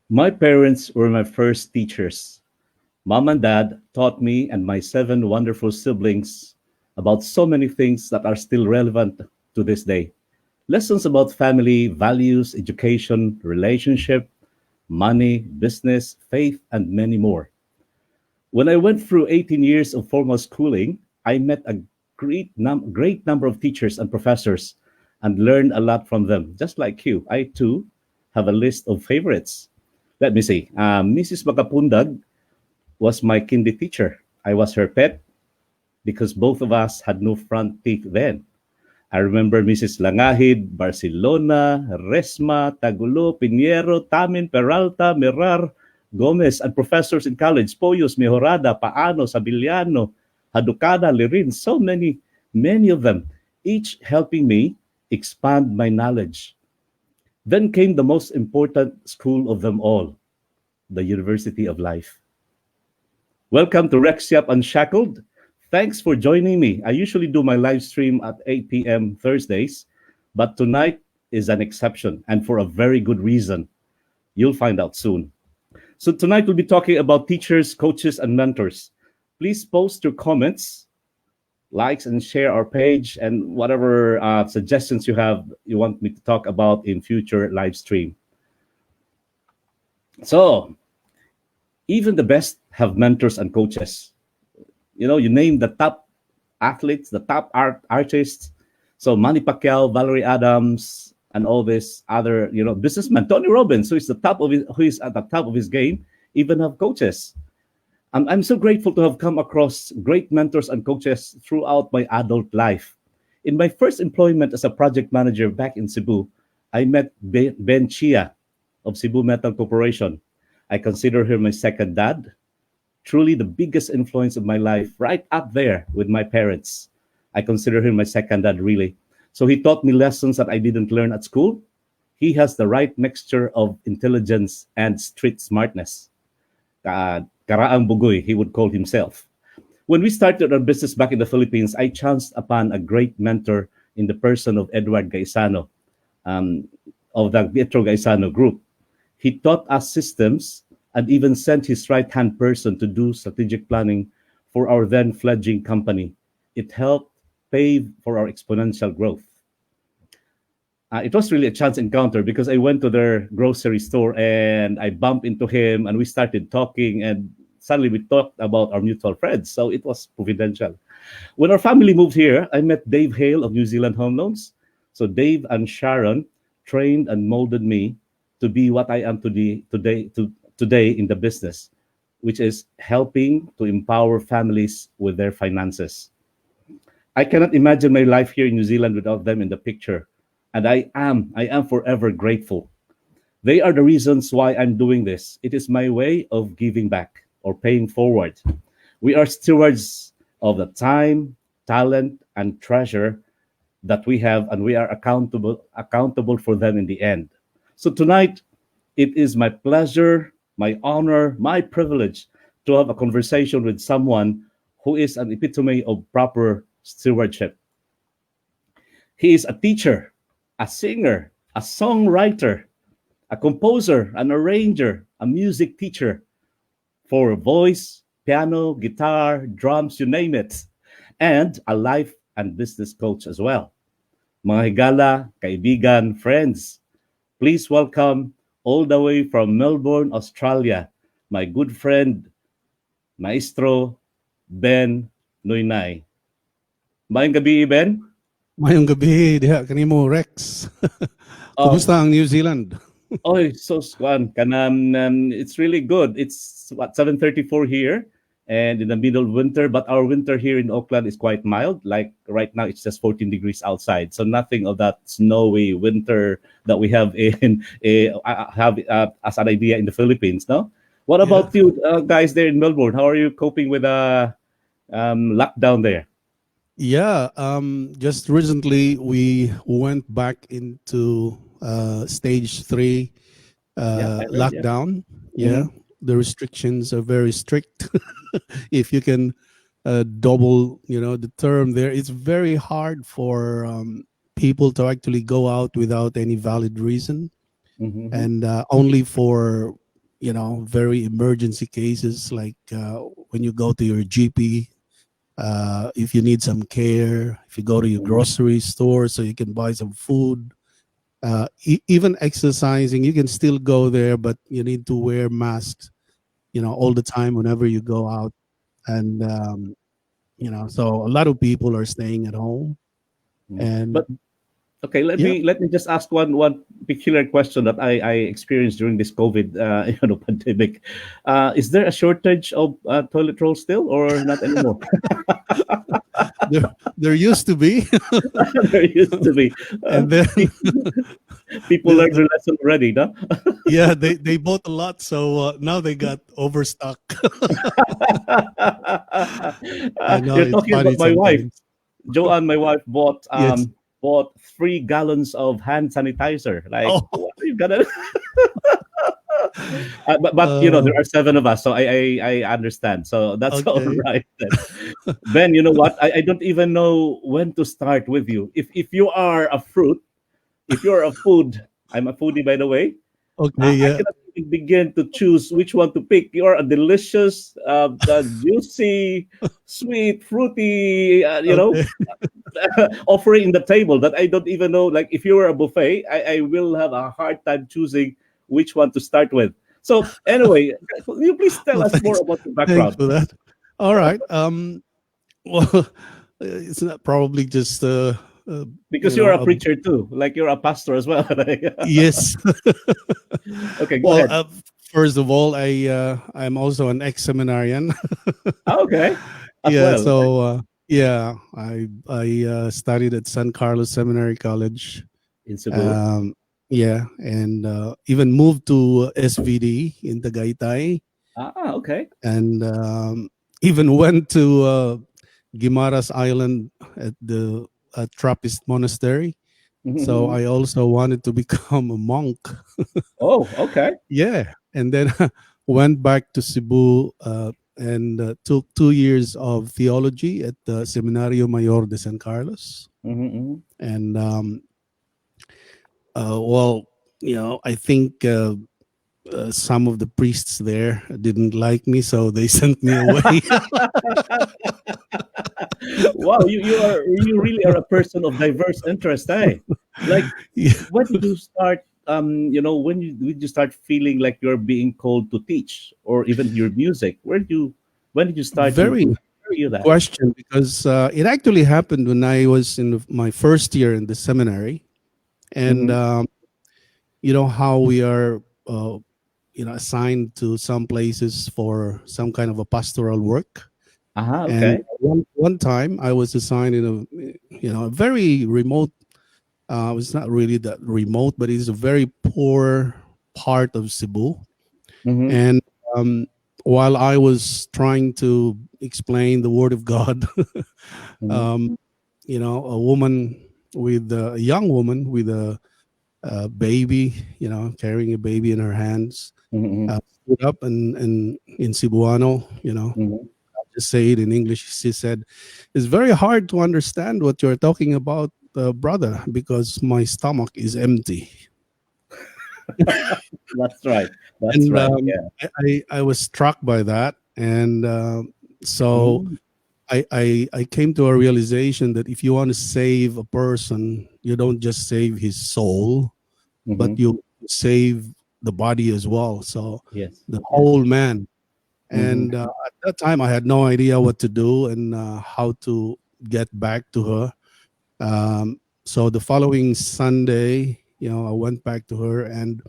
My parents were my first teachers. Mom and dad taught me and my seven wonderful siblings about so many things that are still relevant to this day. Lessons about family, values, education, relationship, money, business, faith, and many more. When I went through 18 years of formal schooling, I met a great number of teachers and professors and learned a lot from them. Just like you, I too have a list of favorites. Let me see. Mrs. Magapundag was my kindy teacher. I was her pet because both of us had no front teeth then. I remember Mrs. Langahid, Barcelona, Resma, Tagulo, Pinheiro, Tamin, Peralta, Mirar, Gomez, and professors in college, Poyos, Mejorada, Paano, Sabiliano, Hadukada, Lirin, so many of them, each helping me expand my knowledge. Then came the most important school of them all, the University of Life. Welcome to Rexiap Unshackled. Thanks for joining me. I usually do my live stream at 8 p.m. Thursdays, but tonight is an exception and for a very good reason. You'll find out soon. So, tonight we'll be talking about teachers, coaches, and mentors. Please post your comments, likes, and share our page and whatever suggestions you have you want me to talk about in future live stream. So, even the best have mentors and coaches. You name the top athletes, the top artists. So Manny Pacquiao, Valerie Adams, and all this other, businessmen. Tony Robbins, who is at the top of his game, even have coaches. I'm so grateful to have come across great mentors and coaches throughout my adult life. In my first employment as a project manager back in Cebu, I met Ben Chia of Cebu Metal Corporation. I consider him my second dad, truly the biggest influence of my life, right up there with my parents. I consider him my second dad, really. So he taught me lessons that I didn't learn at school. He has the right mixture of intelligence and street smartness. Karaang bugoy, he would call himself. When we started our business back in the Philippines, I chanced upon a great mentor in the person of Edward Gaisano, um, of the Pietro Gaisano group. He taught us systems and even sent his right hand person to do strategic planning for our then fledgling company. It helped pave for our exponential growth. It was really a chance encounter because I went to their grocery store and I bumped into him and we started talking and suddenly we talked about our mutual friends. So it was providential. When our family moved here, I met Dave Hale of New Zealand Home Loans. So Dave and Sharon trained and molded me to be what I am today in the business, which is helping to empower families with their finances. I cannot imagine my life here in New Zealand without them in the picture, and I am forever grateful. They are the reasons why I'm doing this. It is my way of giving back or paying forward. We are stewards of the time, talent, and treasure that we have, and we are accountable for them in the end. So tonight, it is my pleasure, my honor, my privilege to have a conversation with someone who is an epitome of proper stewardship. He is a teacher, a singer, a songwriter, a composer, an arranger, a music teacher for voice, piano, guitar, drums, you name it, and a life and business coach as well. Mga higala, kaibigan, friends, please welcome all the way from Melbourne, Australia, my good friend, Maestro Ben Noynay. Mayang gabi, Ben? Mayong gabi diha kanimo Rex. Oh, Kumusta ang New Zealand? so swan. It's really good. It's what 7:34 here, and in the middle of winter. But our winter here in Auckland is quite mild. Like right now, it's just 14 degrees outside, so nothing of that snowy winter that we have in have as an idea in the Philippines. No. What Yeah. about you guys there in Melbourne? How are you coping with lockdown there? Yeah, just recently we went back into stage 3 Yeah, I heard. Yeah. lockdown. Yeah, Hmm. the restrictions are very strict. If you can double, the term there, it's very hard for people to actually go out without any valid reason Hmm. and only for very emergency cases, like when you go to your GP, if you need some care, if you go to your Mhm. grocery store so you can buy some food, even exercising, you can still go there, but you need to wear masks, all the time whenever you go out. And, so a lot of people are staying at home. Mhm. And But okay, let yeah, me let me just ask one peculiar question that I experienced during this COVID pandemic. Is there a shortage of toilet roll still, or not anymore? there, there used to be. There used to be. And then People the, learned the their lesson already, no? yeah, they bought a lot, so now they got overstock. I know You're it's talking funny about my wife, sometimes. Joanne. My wife Yes. bought 3 gallons of hand sanitizer. Like, Oh, what are you gonna? But uh, there are 7 of us, so I understand. So that's all okay. right then. Ben, you know what? I don't even know when to start with you. If you are a fruit, if you're a food, I'm a foodie by the way. Okay, I yeah. cannot even begin to choose which one to pick. You're a delicious, juicy, sweet, fruity, Okay. offering in the table that I don't even know. Like if you were a buffet, I will have a hard time choosing which one to start with. So anyway, could you please tell Well, us more thanks. about your Thanks background? for that. All right. Well, it's not probably just uh Because you you're know a a, preacher too, like you're a pastor as well. Like, yes. okay, go Well, ahead. first of all, I'm also an ex-seminarian. Okay, as Yeah, well. so yeah, I studied at San Carlos Seminary College. In Cebu. Um, yeah, and even moved to SVD in Tagaytay, Okay. and even went to Guimaras Island at the Trappist Monastery. So Mhm. I also wanted to become a monk. Oh, okay. Yeah, and then went back to Cebu and took 2 years of theology at the Seminario Mayor de San Carlos. Mhm. And well, I think some of the priests there didn't like me, so they sent me away. Wow, you really are a person of diverse interest, eh? Like, Yeah, when did you start? When did you start feeling like you're being called to teach, or even your music? When did you start very to very feel good that? question, because it actually happened when I was in my first year in the seminary. And Mm-hmm. you know how we are assigned to some places for some kind of a pastoral work. And Okay. one time I was assigned in a very remote, it's not really that remote, but it's a very poor part of Cebu. Mm-hmm. And um, while I was trying to explain the word of God, Mm-hmm. um, a young woman with a baby, carrying a baby in her hands, Mm-hmm. stood up and in Cebuano, Mm-hmm. just say it in English. She said, "It's very hard to understand what you're talking about, brother, because my stomach is empty." That's right. That's And right. Yeah. I was struck by that, and so Mm-hmm. I came to a realization that if you want to save a person, you don't just save his soul, but Mm-hmm. you save the body as well. So Yes. the Yes. whole man. Mm-hmm. And at that time, I had no idea what to do and how to get back to her. So the following Sunday, I went back to her, and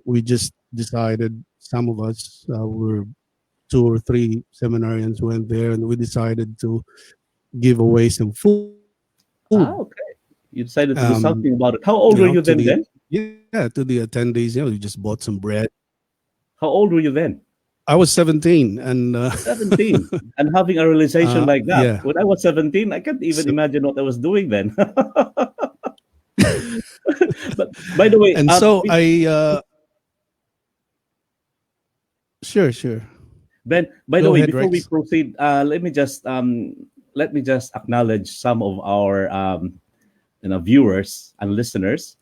we just decided. Some of us were two or three seminarians went there, and we decided to give away some food. Okay. You decided to do Um, something about it. How old were you to then? the Then yeah, to the attendees. We just bought some bread. how old were you then? I was 17, and 17, and having a realization like that. yeah. When I was 17, I can't even So, imagine what I was doing then. But by the way, and so I sure, sure. Ben, by the Go way, ahead, before we Rex. proceed, let me just acknowledge some of our viewers and listeners.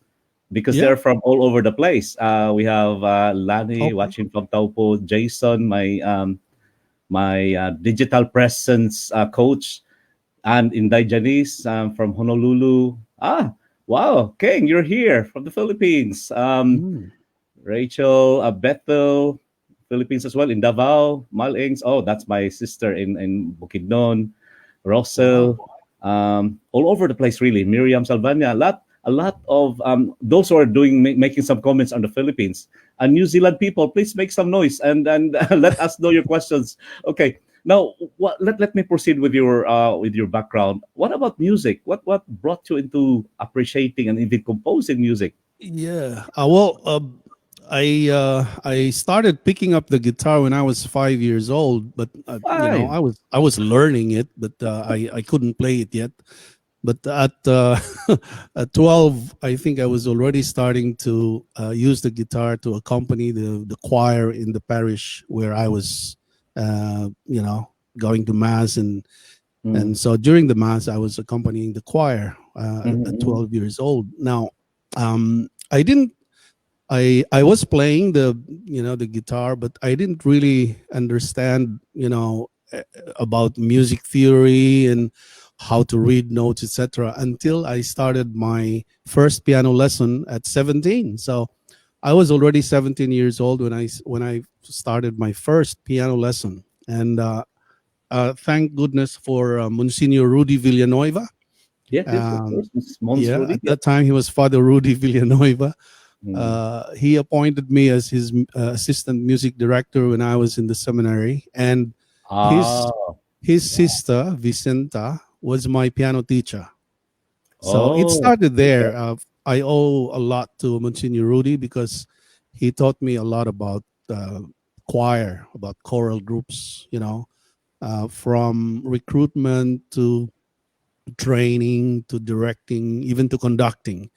because Yeah. they're from all over the place. We have Lani Okay. watching from Taupo, Jason, my digital presence coach, and Inday Janice from Honolulu. Ah, wow, King, you're here from the Philippines. Mm. Rachel, Bethel, Philippines as well, in Davao, Malings. Oh, that's my sister in Bukidnon, Wow. Russell, all over the place, really. Miriam Salvania, a lot of those who are making some comments on the Philippines and New Zealand people. Please make some noise and let us know your questions. Okay, now let me proceed with your background. What about music? What brought you into appreciating and even composing music? Yeah. I started picking up the guitar when I was 5 years old, but Five. I was learning it, but I couldn't play it yet. But at 12, I think I was already starting to use the guitar to accompany the choir in the parish where I was, going to mass, and Mm. so during the mass, I was accompanying the choir at Mhm, 12 years old. Now, I didn't. I was playing the guitar, but I didn't really understand about music theory and how to read notes, etc. until I started my first piano lesson at 17. So I was already 17 years old when I started my first piano lesson, and thank goodness for Monsignor Rudy Villanueva. yes, yes, of Um, course. It's Mons yeah, Rudy. at Yep. that time he was Father Rudy Villanueva. Mm. He appointed me as his assistant music director when I was in the seminary, and his Ah, his sister Vicenta was my piano teacher. So it oh, started okay. there. I owe a lot to Monsignor Rudy because he taught me a lot about choir, about choral groups. From recruitment to training to directing, even to conducting.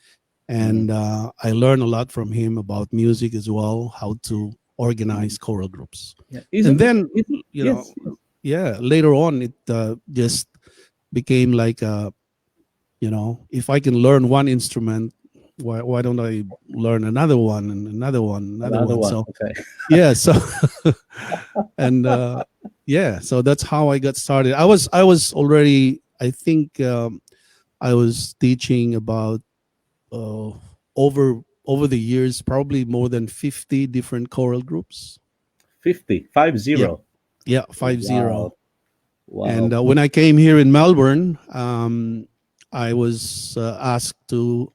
Mm. And I learned a lot from him about music as well, how to Mm. organize choral groups. Yeah. And Isn't it? then, you know, Yes, yes. yeah, later on, it just became like, if I can learn one instrument, why don't I learn another one and another one, another Another one? one. So, Okay. yeah, so, and yeah, so that's how I got started. I was already, I think, I was teaching about uh, over the years, probably more than 50 different choral groups. 50, 5 Yeah, 0. yeah, 50. Wow. Wow. And when I came here in Melbourne, I was asked to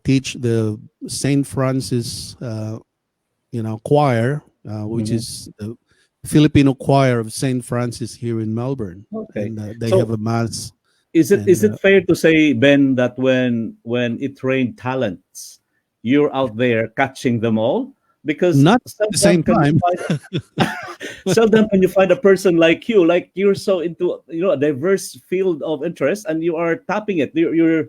teach the Saint Francis, choir, which Mhm. is the Filipino choir of Saint Francis here in Melbourne, Okay. and they have So a mass. is it And is it fair to say, Ben, that when it rained talents, you're out there catching them all? Because not at the seldom same can you time. find seldom can you find a person like you're so into a diverse field of interest and you are tapping it. You're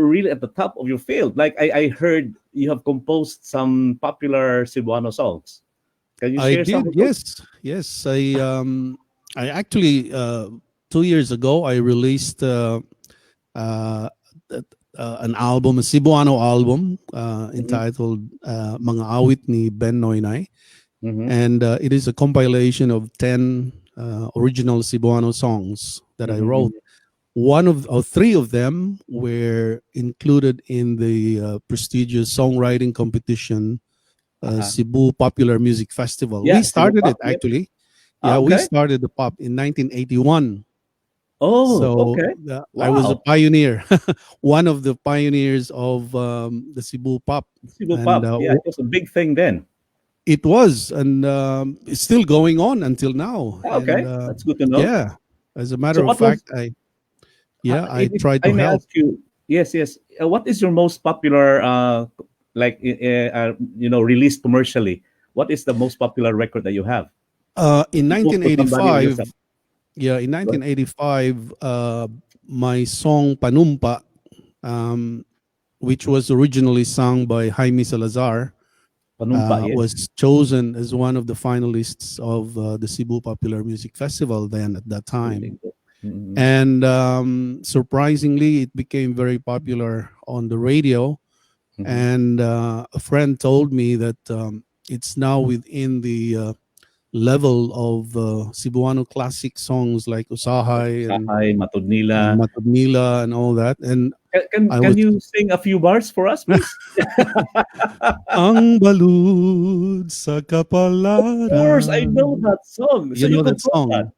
really at the top of your field. Like I heard you have composed some popular Cebuano songs. Can you I share some did, of those? yes, yes. I actually 2 years ago I released uh, an album, a Cebuano album Mm-hmm. entitled "Mga Awit ni Ben Noynay," Mm-hmm. and it is a compilation of 10 original Cebuano songs that I wrote. Mm-hmm. One of or three of them were included in the prestigious songwriting competition, Uh-huh. Cebu Popular Music Festival. We Yeah, Cebu started it Pop. Yep. actually. Ah, Yeah, we okay. started the pop in 1981. Oh, So okay. I was a Wow. pioneer, one of the pioneers of the Cebu pop, Cebu and Pop. Yeah, it was a big thing then. it was, and it's still going on until now. Ah, And okay, that's good to know. yeah, as a matter So of what was fact, I if tried I to may help. ask you, yes, yes. What is your most popular, released commercially? What is the most popular record that you have? In Most for somebody or 1985, yourself? yeah, in Go ahead. 1985, my song "Panumpa," um, which was originally sung by Jaime Salazar, Panumpa, yes. was chosen as one of the finalists of the Cebu Popular Music Festival then at that That's really time. good. Mm-hmm. And surprisingly, it became very popular on the radio. Mm-hmm. and a friend told me that it's now within the level of Cebuano classic songs like Usahay Sahay, and Matodnila. Matubnila and all that. And I Can was you sing a few bars for us, please? ang balud sa Of course, I know kapalaran. that song. So You you know that composed that. song?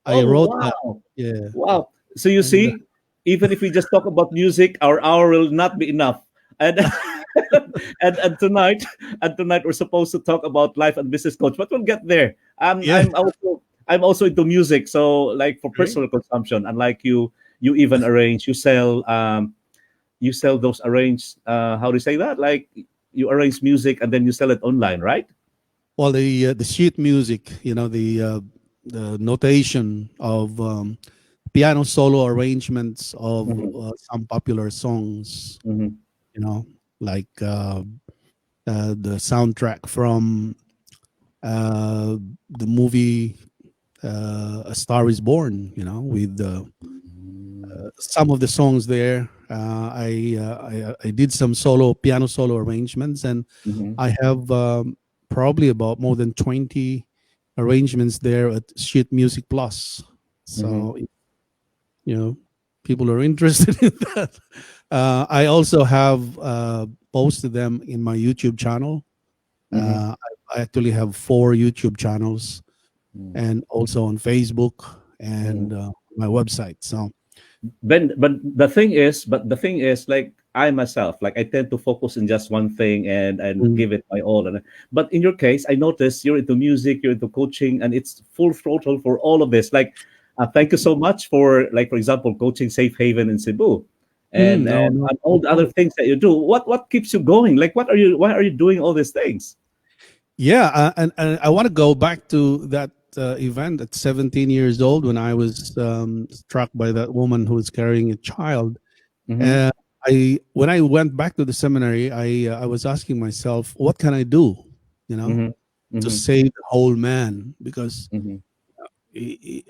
I Oh wrote that. wow, Yeah, wow. So you and see, even if we just talk about music, our hour will not be enough. And and tonight, we're supposed to talk about life and business coach, but we'll get there. yeah, I'm also into music, so like for great. personal consumption. Unlike you, you even arrange, you sell those arranged. How do you say that? Like you arrange music and then you sell it online, right? Well, the sheet music, the notation of piano solo arrangements of Mm-hmm. some popular songs, Mm-hmm. you know, like the soundtrack from the movie A Star Is Born, with some of the songs there. I did some piano solo arrangements, and Mm-hmm. I have probably about more than 20 arrangements there at Sheet Music Plus. Mm-hmm. So people are interested in that. I also have posted them in my YouTube channel. Mm-hmm. I actually have 4 YouTube channels, and also on Facebook Mm-hmm. and my website. So But the thing is, like I myself, like I tend to focus on just one thing and mm, give it my all. And but in your case, I noticed you're into music, you're into coaching, and it's full throttle for all of this. Like, thank you so much for, like, for example, coaching Safe Haven in Cebu, no, no, and all no the other problem. things that you do. What keeps you going? Like, what are you? Why are you doing all these things? Yeah, and I want to go back to that event at 17 years old when I was struck by that woman who was carrying a child. Mm-hmm. Uh, when I went back to the seminary, I was asking myself, what can I do, Mm-hmm. to Mm-hmm. save the whole man? Because Mm-hmm.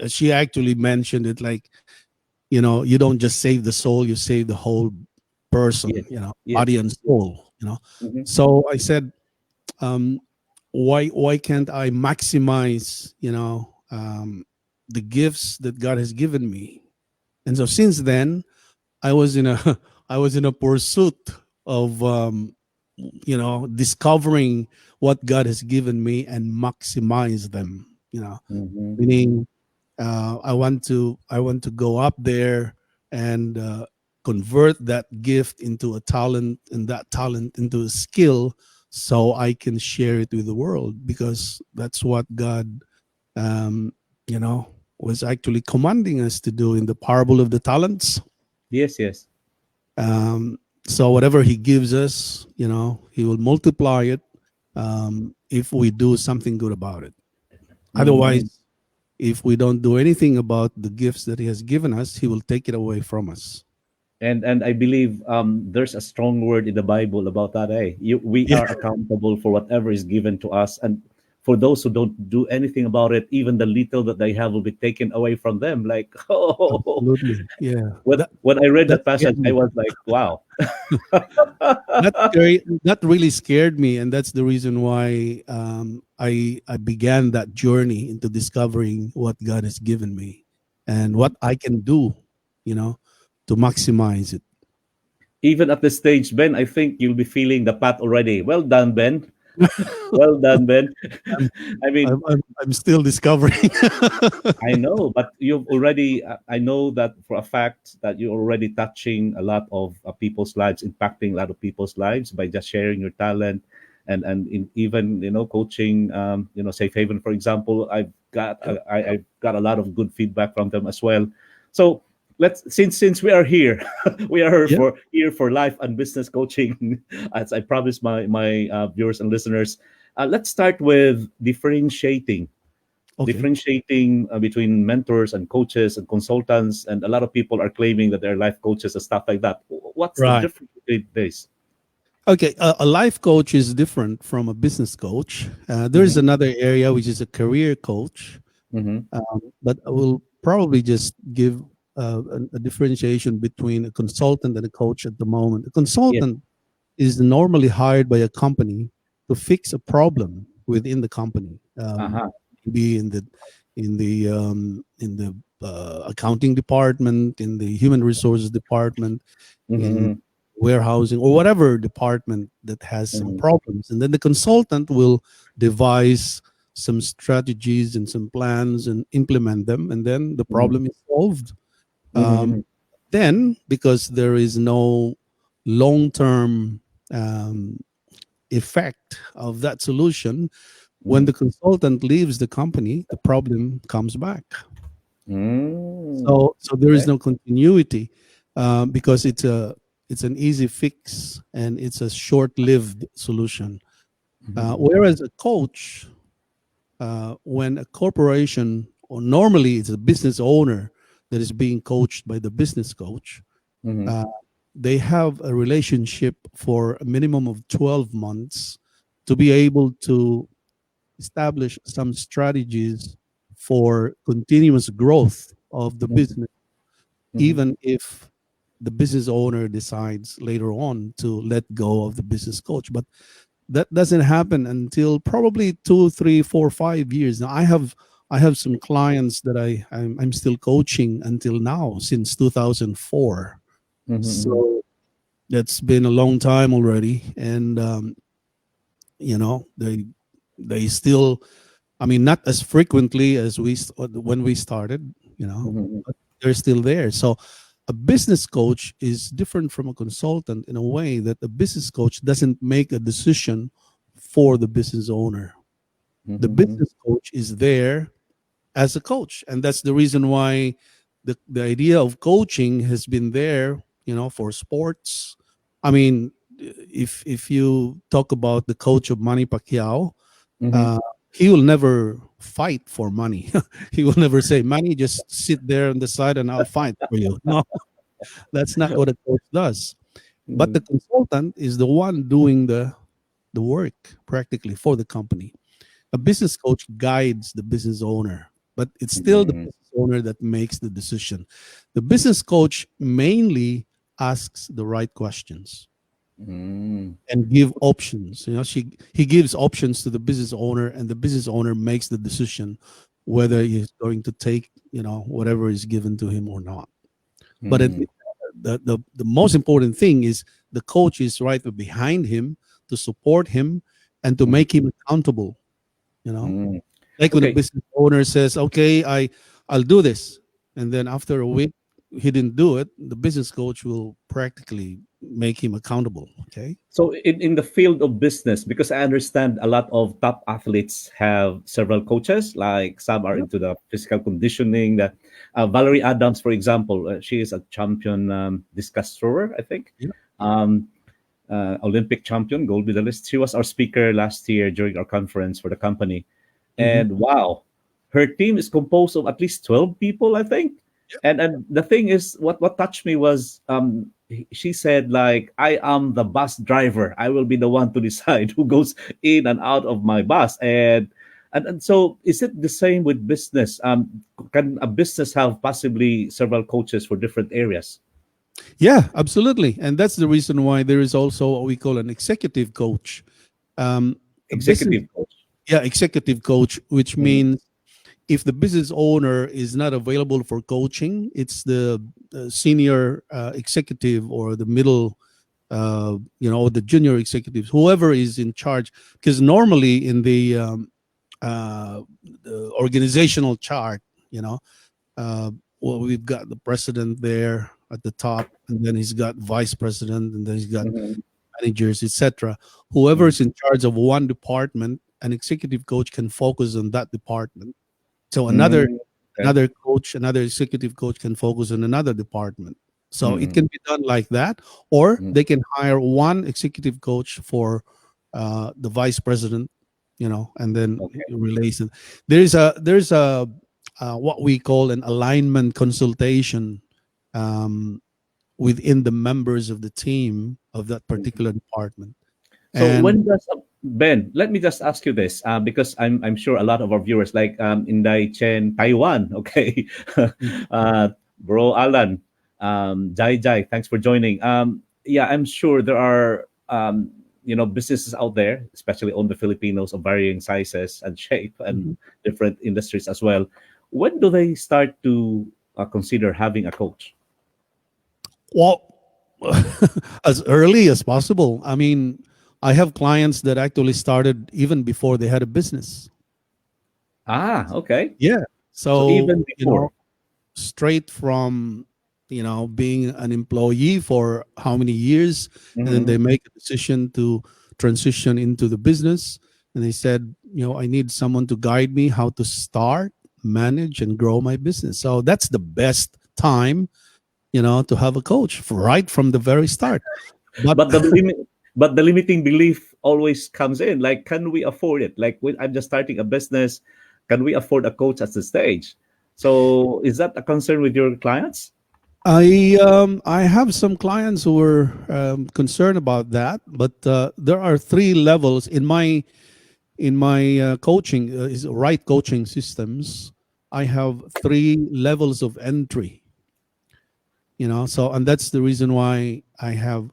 she actually mentioned it like, you don't just save the soul, you save the whole Yes. person, Yes. body and soul. Mm-hmm. So I said, um, why can't I maximize, the gifts that God has given me? And so since then, I was in a I was in a pursuit of discovering what God has given me and maximize them. Mm-hmm. Meaning, I want to go up there and convert that gift into a talent, and that talent into a skill, so I can share it with the world, because that's what God um, was actually commanding us to do in the parable of the talents. Yes. Yes. um, so whatever He gives us, He will multiply it, if we do something good about it. Mm-hmm. Otherwise, if we don't do anything about the gifts that He has given us, He will take it away from us. And I believe there's a strong word in the Bible about that. We Yeah, are accountable for whatever is given to us, and for those who don't do anything about it, even the little that they have will be taken away from them. Like, oh, absolutely. Yeah, when I read that that scared passage, I me. was like, wow. That really scared me, and that's the reason why I began that journey into discovering what God has given me and what I can do, you know, to maximize it. Even at this stage, Ben, I think you'll be feeling the pat already. Well done, Ben. Well done, Ben. I'm I mean, I'm still discovering. I know, but you've already, I know that for a fact that you're already touching a lot of people's lives, impacting a lot of people's lives by just sharing your talent and even, coaching, Safe Haven, for example. Yep. I've got a lot of good feedback from them as well. So since we are here, we are Yeah. here for life and business coaching, as I promised my viewers and listeners. Let's start with Okay. between mentors and coaches and consultants, and a lot of people are claiming that they're life coaches and stuff like that. What's the Right. difference between this? Okay. A life coach is different from a business coach. There's Mm-hmm. another area which is a career coach, Mm-hmm. but I will probably just give a differentiation between a consultant and a coach at the moment. A Yes. consultant is normally hired by a company to fix a problem within the company. Uh-huh. Be in the accounting department, in the human resources department, in Mm-hmm. warehousing, or whatever department that has some Mm-hmm. problems. And then the consultant will devise some strategies and some plans and implement them, and then the Mm-hmm. problem is solved. Um, Mm-hmm. then, because there is no long term um, effect of that solution, when the consultant leaves the company, the problem comes back. Mm-hmm. So there is Okay. no continuity, because it's an easy fix and it's a short-lived solution. Mm-hmm. Whereas a coach, when a corporation, or normally it's a business owner that is being coached by the business coach, Mm-hmm. uh, they have a relationship for a minimum of 12 months to be able to establish some strategies for continuous growth of the business, Mm-hmm. even if the business owner decides later on to let go of the business coach. But that doesn't happen until probably 2, 3, 4, 5 years. Now I have some clients that I'm still coaching until now, since 2004. Mm-hmm. So that's been a long time already, and they still, I mean, not as frequently as when we started, Mm-hmm. but they're still there. So a business coach is different from a consultant in a way that a business coach doesn't make a decision for the business owner. The Mm-hmm. business coach is there as a coach, and that's the reason why the idea of coaching has been there, for sports. I mean, if you talk about the coach of Manny Pacquiao, Mm-hmm. uh, he will never fight for money. He will never say, "Money, just sit there on the side and I'll fight for you." No, that's not what a coach does. But the consultant is the one doing the work practically for the company. A business coach guides the business owner, but it's still the Mm-hmm. business owner that makes the decision. The business coach mainly asks the right questions Mm-hmm. and give options. He gives options to the business owner, and the business owner makes the decision whether he's going to take whatever is given to him or not. But Mm-hmm. the most important thing is the coach is right behind him to support him and to make him accountable. You know, Mm-hmm. like when a Okay. business owner says, "Okay, I'll do this," and then after a week he didn't do it, the business coach will practically make him accountable. Okay. So in the field of business, because I understand a lot of top athletes have several coaches, like some are Yep. into the physical conditioning. That Valerie Adams, for example, she is a champion discus thrower, I think. Yep. Um, Olympic champion, gold medalist. She was our speaker last year during our conference for the company. Mhm. And wow, her team is composed of at least 12 people, I think. And the thing is, what touched me was she said, like, I am the bus driver. I will be the one to decide who goes in and out of my bus. And so is it the same with business? Can a business have possibly several coaches for different areas? Yeah, absolutely. And that's the reason why there is also what we call an executive coach. A business, Executive coach. yeah, executive coach, which Mhm. means if the business owner is not available for coaching, it's the senior executive or the middle, the junior executives, whoever is in charge. Because normally in the organizational chart, you know, uh, well, we've got the president there at the top, and then he's got vice president, and then he's got Mhm. managers, etc. Whoever Mhm. is in charge of one department, an executive coach can focus on that department. So another Mm, okay. another coach, another executive coach can focus on another department. So it Mm, can be done like that, or mm, they can hire one executive coach for the vice president, and then okay. relation. There's a what we call an alignment consultation um, within the members of the team of that Mhm. particular department, So and when does Ben? Let me just ask you this, because I'm sure a lot of our viewers, like Inday Chen, Taiwan, okay, Bro Alan, Jai Jai, thanks for joining. Yeah, I'm sure there are um, businesses out there, especially on the Filipinos of varying sizes and shape and Mhm. different industries as well. When do they start to consider having a coach? Well, as early as possible. I mean, I have clients that actually started even before they had a business. Ah, okay. Yeah. So So, even before. straight from, being an employee for how many years, and then they Mhm. make a decision to transition into the business. And they said, I need someone to guide me how to start, manage, and grow my business. So that's the best time, to have a coach right from the very start. But But the limiting belief always comes in. Like, can we afford it? Like, when I'm just starting a business, can we afford a coach at the stage? So, is that a concern with your clients? I have some clients who were concerned about that, but there are three levels in my coaching is right coaching systems. I have three levels of entry. So and that's the reason why I have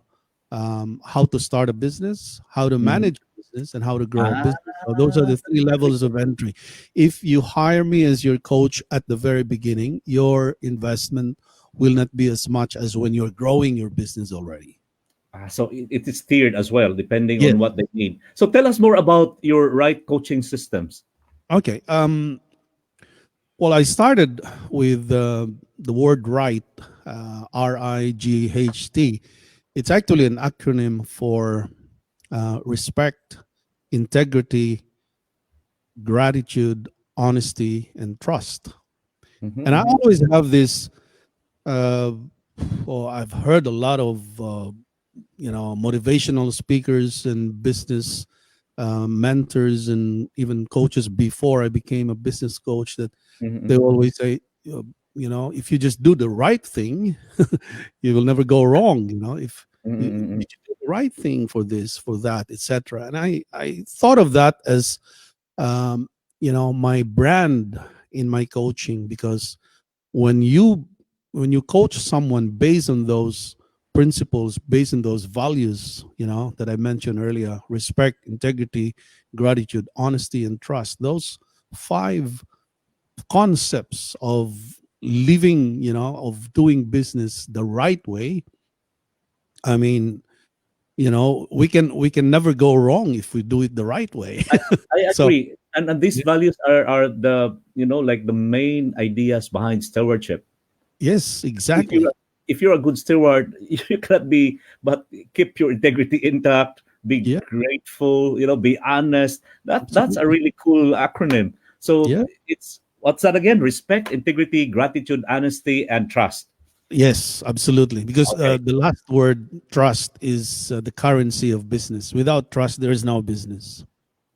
how to start a business, how to Mhm. manage a business, and how to grow a Ah, business. So those are the three levels of entry. If you hire me as your coach at the very beginning, your investment will not be as much as when you're growing your business already. so it is tiered as well, depending Yes. on what they need. So, tell us more about your right coaching systems. Okay. Well, I started with the word right, RIGHT. It's actually an acronym for respect, integrity, gratitude, honesty, and trust. Mhm, And I mhm, always have this. Uh, well, I've heard a lot of motivational speakers and business mentors and even coaches before I became a business coach that mhm, they mhm, always say, uh, if you just do the right thing, you will never go wrong. If mhm, you mhm, should do the right thing for this, for that, etc. And I thought of that as um, my brand in my coaching, because when you when you coach someone based on those principles, based on those values, that I mentioned earlier: respect, integrity, gratitude, honesty, and trust, those five concepts of living, of doing business the right way. I mean, we can never go wrong if we do it the right way. I, I So agree. And these yeah, values are the, like the main ideas behind stewardship. yes, if you're exactly. if you're a good steward, you cannot be but keep your integrity intact, be Yeah, grateful, be honest. That's a absolutely. really cool acronym. So Yeah. it's what's that again? Respect, integrity, gratitude, honesty, and trust. Yes, absolutely. Because Okay. the last word, trust, is the currency of business. Without trust, there is no business.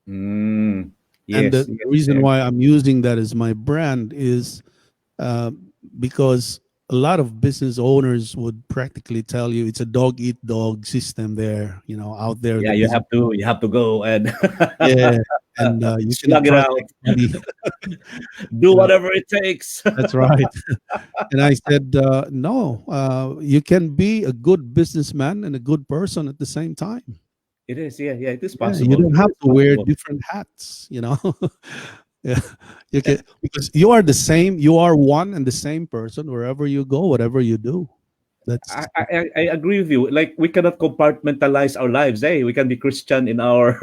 Mm, And yes, the yes, I reason why agree. I'm using that as my brand is uh, because a lot of business owners would practically tell you it's a dog eat dog system there, out there in Yeah, the you business. have to go and Yeah. And you cannot slug it trust out, anybody. do you know, whatever it takes. that's right. And I said, no, you can be a good businessman and a good person at the same time. It is, yeah, yeah, it is Yeah, you possible. don't It have is to wear possible. different hats. Yeah, you can, because you are the same. You are one and the same person wherever you go, whatever you do. I, That's I I agree with you. Like, we cannot compartmentalize our lives. Hey, we can be Christian in our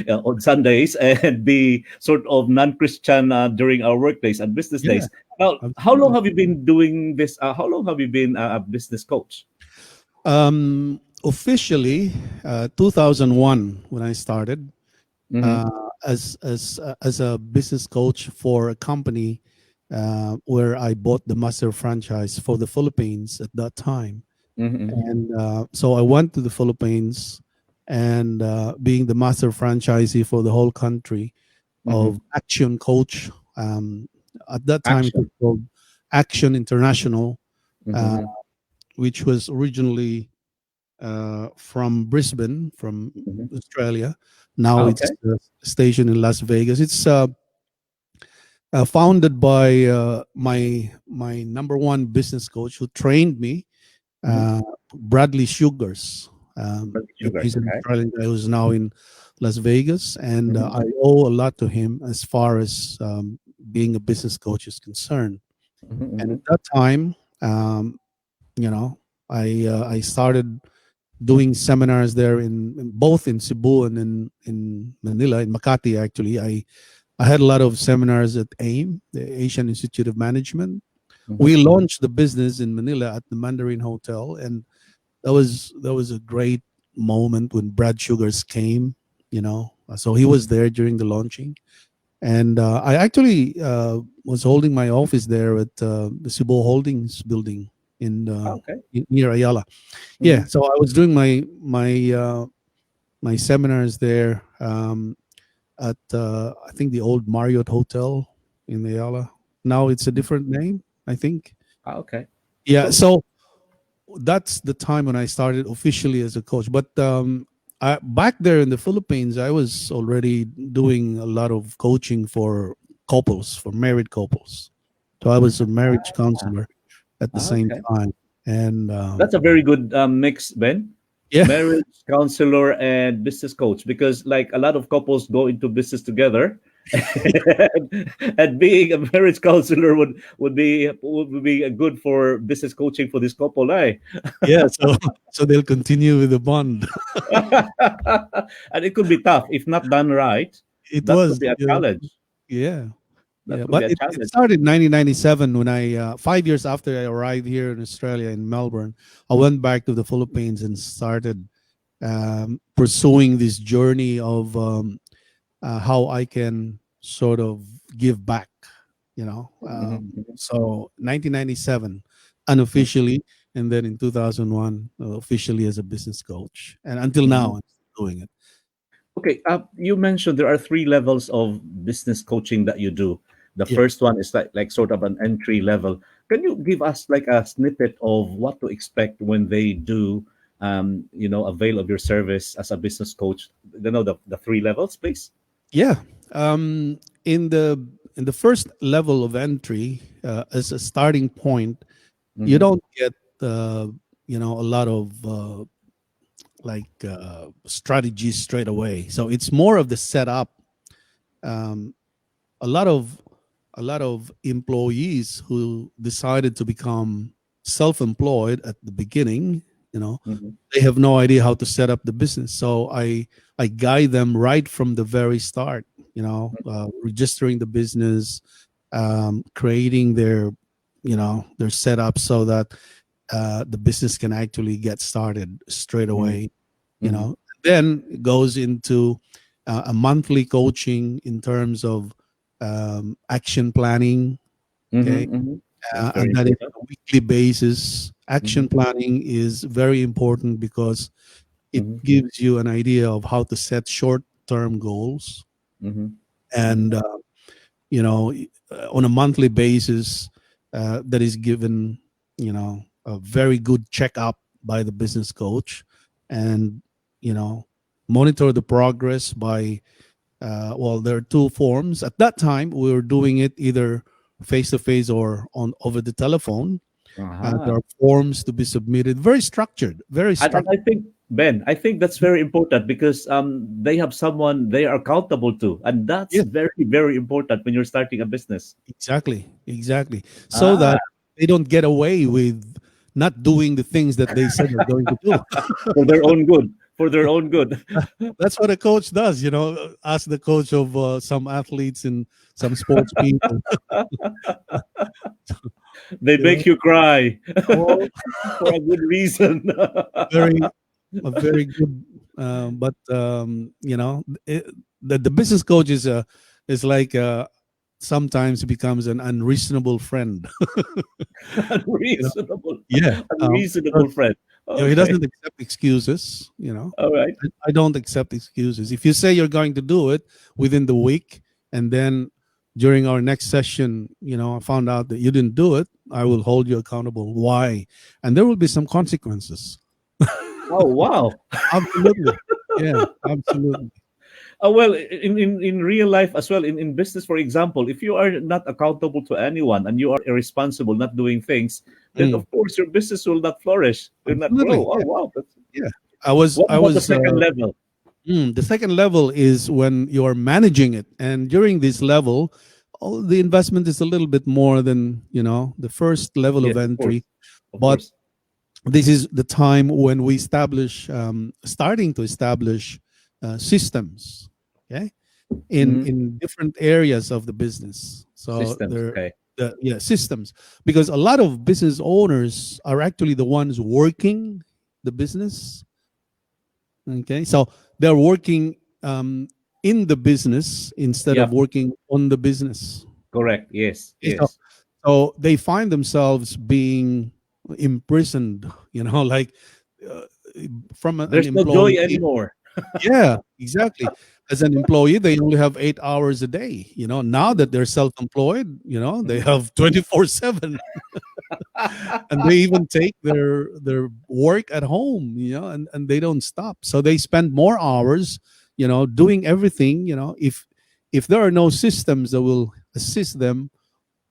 on Sundays and be sort of non-Christian during our workdays and business yeah, days. Now, how long absolutely. have you been doing this? How long have you been a business coach? Officially, 2001 when I started Mm-hmm, uh, as a business coach for a company where I bought the master franchise for the Philippines at that time. mm-hmm, And so I went to the Philippines, and being the master franchisee for the whole country mm-hmm. of Action Coach. At that time, it was Action. called Action International, uh, Mm-hmm, which was originally from Brisbane, from mm-hmm. Australia. Now Okay. it's stationed in Las Vegas. It's founded by my number one business coach who trained me, Mm-hmm, uh, Bradley Sugars. Brady Sugars. He's an Okay. Australian guy who's now in Las Vegas, and Mm-hmm. I owe a lot to him as far as being a business coach is concerned. And Mm-hmm. at that time, um, you know, I started doing seminars there both in Cebu and in Manila, in Makati. Actually, I had a lot of seminars at AIM, the Asian Institute of Management. Mm-hmm. We launched the business in Manila at the Mandarin Hotel, and that was a great moment when Brad Sugars came. So he was there during the launching, and I actually was holding my office there at the Cebu Holdings building Okay. near Ayala. Mm-hmm. Yeah, so I was doing my seminars there at I think the old Marriott Hotel in Ayala. Now it's a different name, I think. Okay. Yeah, So so that's the time when I started officially as a coach. But back there in the Philippines, I was already doing a lot of coaching for couples, for married couples. So I was a marriage counselor at the same okay. time, and That's a very good mix, Ben. yeah, Marriage counselor and business coach, because like a lot of couples go into business together, and being a marriage counselor would be good for business coaching for this couple, eh? yeah. So they'll continue with the bond. And it could be tough if not done right. It That could was, be a challenge. yeah. That Yeah, could be but a it challenge. started in 1997 when 5 years after I arrived here in Australia in Melbourne. I went back to the Philippines and started pursuing this journey of how I can sort of give back, Mhm, mhm, so 1997 unofficially, and then in 2001 officially as a business coach, and until mhm. now I'm still doing it. Okay, you mentioned there are three levels of business coaching that you do. The Yeah. first one is like sort of an entry level. Can you give us like a snippet of what to expect when they do, avail of your service as a business coach? The three levels, please. Yeah. Um, in the first level of entry, as a starting point, you Mm-hmm, don't get a lot of strategies straight away. So it's more of the setup. Um, a lot of employees who decided to become self-employed at the beginning, you know, mm-hmm, they have no idea how to set up the business. So I guide them right from the very start, registering the business, creating their setup so that the business can actually get started straight mm-hmm, away. you mm-hmm, know then it goes into a monthly coaching in terms of action planning. Okay. mm-hmm, mm-hmm. That's very And that is important. on a weekly basis. Mm-hmm, Action planning is very important because it mm-hmm, gives you an idea of how to set short term goals, mm-hmm, mm-hmm, and on a monthly basis, that is given a very good checkup by the business coach, and you know monitor the progress by there are two forms. At that time we were doing it either face to face or on over the telephone. There uh-huh. are forms to be submitted, very structured, very And structured. I think, Ben, I think that's very important because they have someone they are accountable to, and that's Yeah, very, very important when you're starting a business. exactly, so Ah, that they don't get away with not doing the things that they said they're going to do. for their own good, for their own good. That's what a coach does. Ask the coach of some athletes and some sports people. They You know, make you cry oh, for a good reason. very a very good. But the business coach is like sometimes becomes an unreasonable friend. you know, Unreasonable, yeah, unreasonable because friend. he Okay, doesn't accept excuses. all right. I don't accept excuses. If you say you're going to do it within the week, and then during our next session, I found out that you didn't do it, I will hold you accountable. Why? And there will be some consequences. Oh wow. Absolutely. Yeah, absolutely. Well, in real life as well, in business, for example, if you are not accountable to anyone and you are irresponsible, not doing things, then Mm, of course your business will not flourish, will not grow. absolutely. Oh Yeah. wow, that's Yeah. What I about the was second level? the second level is when you're managing it, and during this level, all the investment is a little bit more than the first level of Yes, of entry. course, of But course. this is the time when we starting to establish systems. Okay, Hmm. in different areas of the business. So Systems. there, Okay. systems, because a lot of business owners are actually the ones working the business. Okay, so they're working in the business instead of Yep. working on the business. Correct. Yes. Okay, so Yes. they find themselves being imprisoned. Like uh, from an There's no joy employee. anymore. Yeah, exactly. As an employee, they only have 8 hours a day. Now that they're self-employed, they Mhm. have 24/7, and they even take their work at home. And they don't stop. So they spend more hours, doing everything. If there are no systems that will assist them,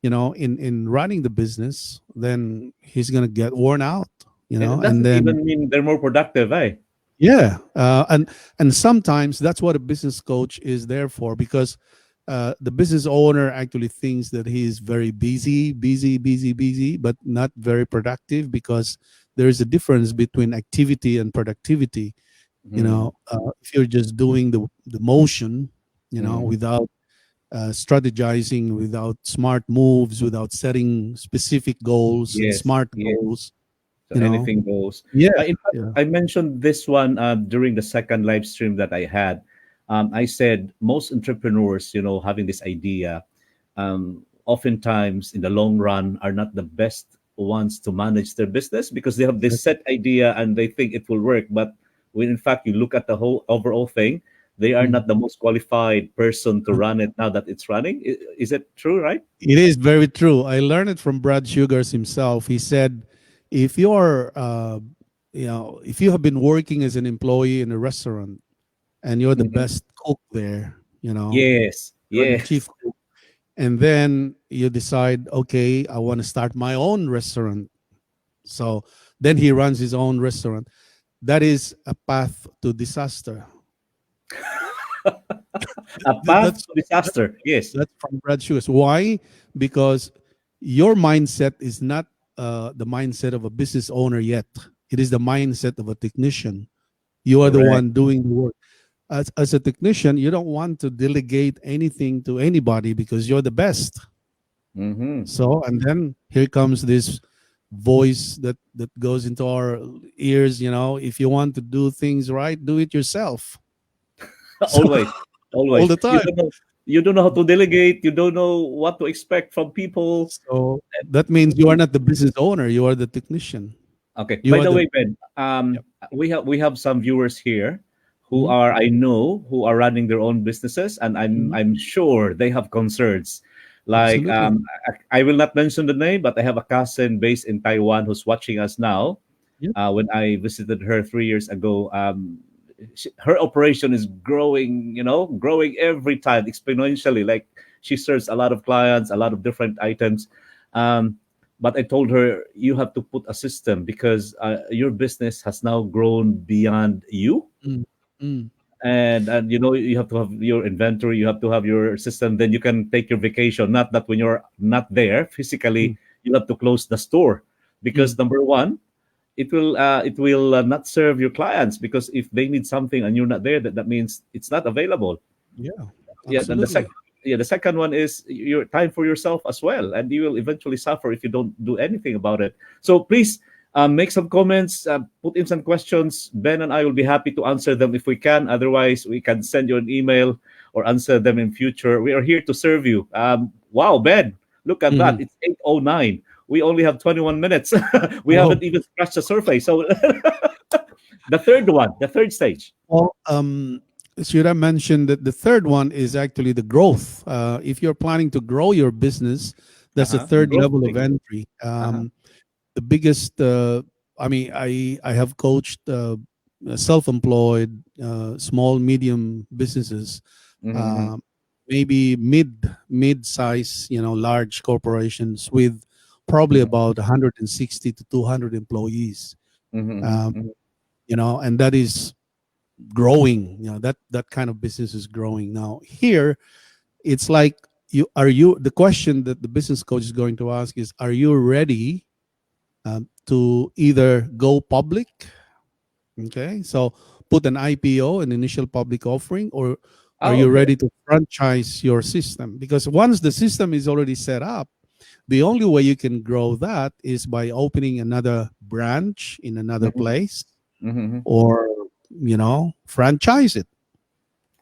in running the business, then he's gonna get worn out. And it And doesn't then even mean they're more productive, eh? yeah, and sometimes that's what a business coach is there for, because the business owner actually thinks that he is very busy, busy, busy, busy, but not very productive, because there is a difference between activity and productivity. Mm, If you're just doing the motion, mm. without strategizing, without smart moves, without setting specific goals and Yes, smart yes. goals, So you know, anything goes. yeah, In fact, yeah, I mentioned this one during the second live stream that I had. I said most entrepreneurs, having this idea, oftentimes in the long run are not the best ones to manage their business because they have this exactly. set idea and they think it will work. But when in fact you look at the whole overall thing, they are Mm. not the most qualified person to run it now that it's running. Is it true, right? It is very true. I learned it from Brad Sugars himself. He said, if you're, if you have been working as an employee in a restaurant and you're the Mhm. best cook there, Yes, you're the chief yes. cook, and then you decide, okay, I want to start my own restaurant. So then he runs his own restaurant. That is a path to disaster. A Th- path That's to disaster. Yes. That's from Brad Shoes. Why? Because your mindset is not the mindset of a business owner yet. It is the mindset of a technician. You are the Correct. one doing the work. As a technician, you don't want to delegate anything to anybody because you're the best. Mm-hmm. So, and then here comes this voice that goes into our ears. If you want to do things right, do it yourself. So Always, all always. the time. You don't know how to delegate. You don't know what to expect from people. So that means you are not the business owner. You are the technician. Okay. You By are the the way, Ben, Yep. we have some viewers here who Mhm, are I know who are running their own businesses, and I'm mhm. I'm sure they have concerns. Like Absolutely. I will not mention the name, but I have a cousin based in Taiwan who's watching us now. Yep. When I visited her 3 years ago, her operation is growing, growing every time exponentially. Like she serves a lot of clients, a lot of different items. Um, but I told her you have to put a system because your business has now grown beyond you, Mm, mm, and you have to have your inventory, you have to have your system. Then you can take your vacation. Not that when you're not there mm, physically, you have to close the store mm. because number one, it will not serve your clients because if they need something and you're not there, that means it's not available. Yeah, Yeah, and absolutely. the second one is your time for yourself as well, and you will eventually suffer if you don't do anything about it. So please make some comments, put in some questions. Ben and I will be happy to answer them if we can. Otherwise, we can send you an email or answer them in future. We are here to serve you. Wow, Ben, look at that! Mhm. It's 8:09. We only have 21 minutes. We Oh, haven't even scratched the surface. So the third one, the third stage. well, should I mention that the third one is actually the growth? If you're planning to grow your business, that's the The third growth level of stage. entry. Uh-huh. The biggest, I mean, I have coached self-employed, small, medium businesses, Mm-hmm. uh, maybe mid-size, large corporations with probably Mm-hmm. about 160 to 200 employees. Mm-hmm. Um, Mm-hmm. and that is growing. That kind of business is growing now. Here, it's like, you the question that the business coach is going to ask is, are you ready to either go public? Okay, so put an IPO, an initial public offering, or are Oh, you okay. ready to franchise your system? Because once the system is already set up, the only way you can grow that is by opening another branch in another Mm-hmm. place, Mm-hmm. or franchise it.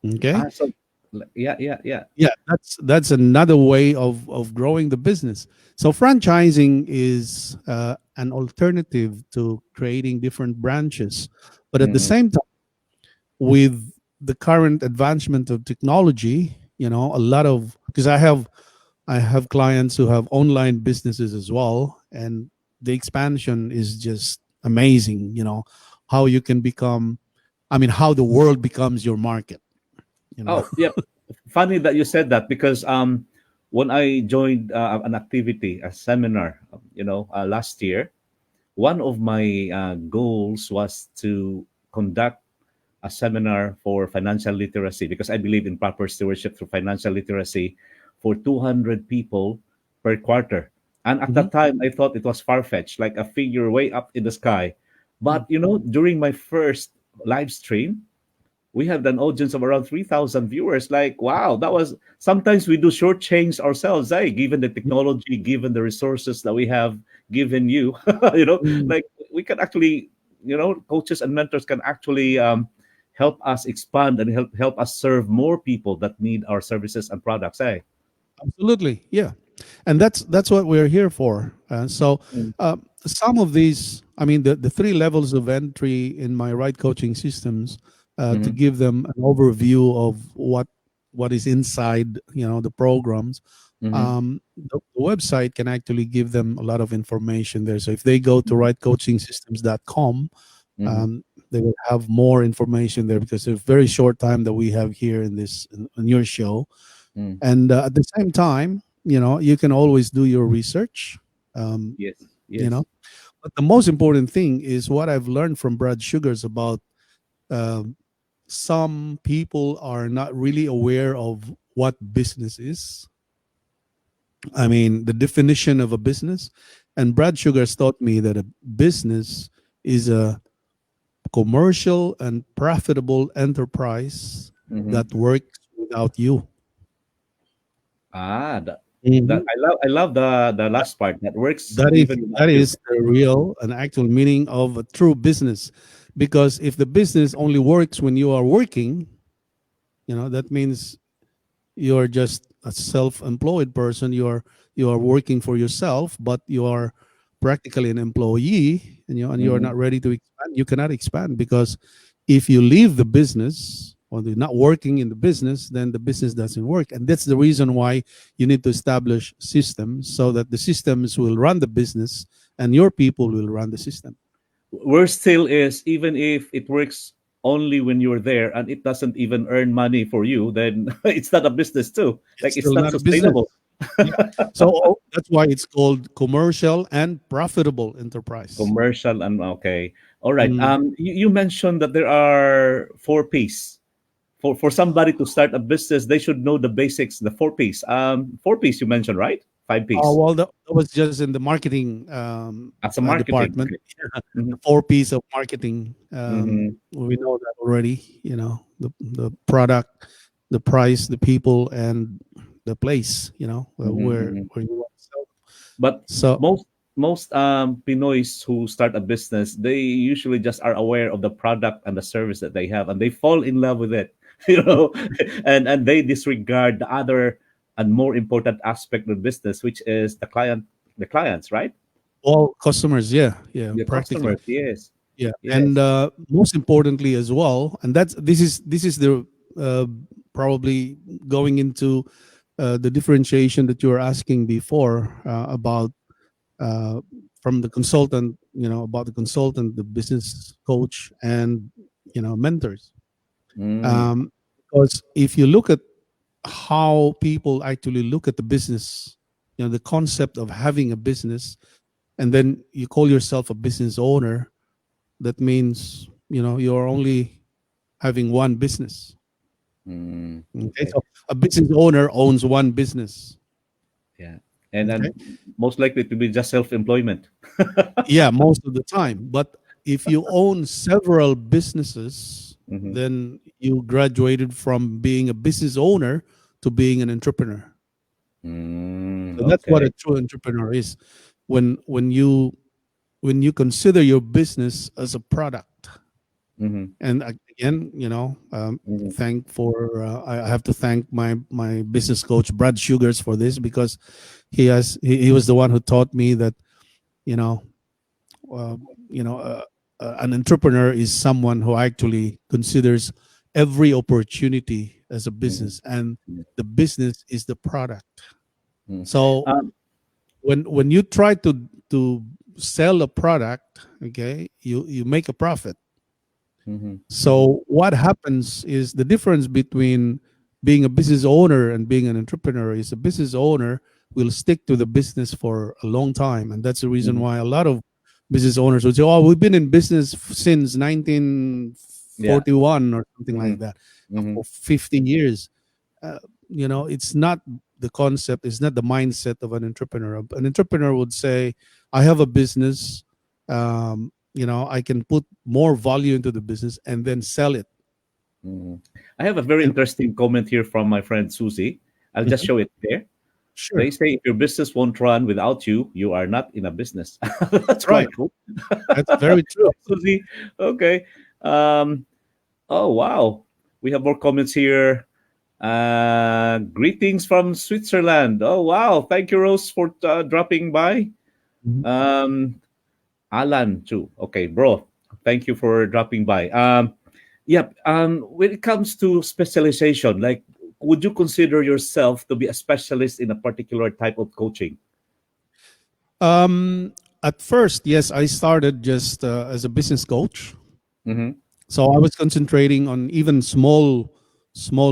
Okay, So yeah, yeah, yeah. yeah, that's another way of growing the business. So franchising is an alternative to creating different branches, but at the Mm-hmm. same time, with the current advancement of technology, a lot of, because I have clients who have online businesses as well, and the expansion is just amazing. How you can become, how the world becomes your market. you know Oh, yep. Funny that you said that because when I joined an activity, a seminar, last year, one of my goals was to conduct a seminar for financial literacy because I believe in proper stewardship through financial literacy for 200 people per quarter. And at Mhm. that time, I thought it was far fetched, like a figure way up in the sky. But, Mm. during my first live stream, we had an audience of around 3,000 viewers. Like, wow, that was sometimes we do shortchange ourselves, given the technology, given the resources that we have given you, Mm. like we can actually, coaches and mentors can actually help us expand and help us serve more people that need our services and products, Absolutely, yeah, and that's what we're here for. So, Mm. some of these, the three levels of entry in my right coaching systems, to Mm-hmm. give them an overview of what is inside, the programs. Mm-hmm. The website can actually give them a lot of information there. So if they go to rightcoachingsystems.com, Mm-hmm. um, they will have more information there, because it's a very short time that we have here in your show. Mm. And at the same time, you can always do your research. um, Yes, you yes. know but the most important thing is what I've learned from Brad Sugars about, um, some people are not really aware of what business is. The definition of a business. And Brad Sugars taught me that a business is a commercial and profitable enterprise Mm-hmm. that works without you. That I love the last part that works That is even without that you. is the real and actual meaning of a true business. Because if the business only works when you are working, that means you're just a self-employed person. You are working for yourself, but you are practically an employee, and you are Mm-hmm. not ready to expand. You cannot expand, because if you leave the business, or you're not working in the business, then the business doesn't work. And that's the reason why you need to establish systems, so that the systems will run the business and your people will run the system. Worse still is even if it works only when you're there and it doesn't even earn money for you, then it's not a business too. Like It's it's still not not a business. sustainable. Yeah. So that's why it's called commercial and profitable enterprise. Commercial and okay. All right. Mm. You mentioned that there are four P's. For somebody to start a business, they should know the basics, the four P's. Four P's you mentioned, right? Five P's. Well, that was just in the marketing As a marketing. department. Okay. Mm-hmm. The four P's of marketing. Mm-hmm. We know that already. The product, the price, the people, and the place. Mm-hmm. Where Mm-hmm. you want to sell. But So, most Pinoys who start a business, they usually just are aware of the product and the service that they have, and they fall in love with it, you know, and they disregard the other and more important aspect of business, which is the clients, right? all customers, yeah, yeah, The practically. customers. Yes, Yeah, and yes. most importantly as well, and this is the uh, probably going into the differentiation that you were asking before, about, uh, from the consultant, about the consultant, the business coach, and mentors. Mm, Um, because if you look at how people actually look at the business, the concept of having a business, and then you call yourself a business owner, that means you're only having one business. Okay, Okay. so a business owner owns one business. Yeah. And Okay, most likely to be just self-employment. yeah, most of the time. But if you own several businesses, Mm-hmm. then you graduated from being a business owner to being an entrepreneur. So that's what Okay. a true entrepreneur is. When you consider your business as a product. Mm-hmm. And again, Mm-hmm. thank for I have to thank my business coach Brad Sugars for this, because he was the one who taught me that you know uh, an entrepreneur is someone who actually considers every opportunity as a Mm-hmm. business, and the business is the product. Mm-hmm. So Um, when you try to sell a product, okay, you make a profit. mm-hmm. Mm-hmm. So what happens is the difference between being a business owner and being an entrepreneur is a business owner will stick to the business for a long time, and that's the reason Mm-hmm. why a lot of business owners would say, "Oh, we've been in business since Yeah. 1941 or something Mm-hmm. like that, Mm-hmm. for 50 years." It's not the concept, it's not the mindset of an entrepreneur. An entrepreneur would say, I have a business, I can put more value into the business and then sell it. Mm-hmm. I have a very And interesting comment here from my friend Susie. I'll just Mhm. show it there. They Sure, say if your business won't run without you, you are not in a business. That's right. quite cool. That's very true. Susie, okay. Um, oh, wow. We have more comments here. Greetings from Switzerland. Oh, wow. Thank you, Rose, for dropping by. Mhm. Um, Alan, too. Okay, bro. Thank you for dropping by. Yep. When it comes to specialization, like, would you consider yourself to be a specialist in a particular type of coaching? At first, yes, I started just as a business coach. Mm-hmm. So I was concentrating on even small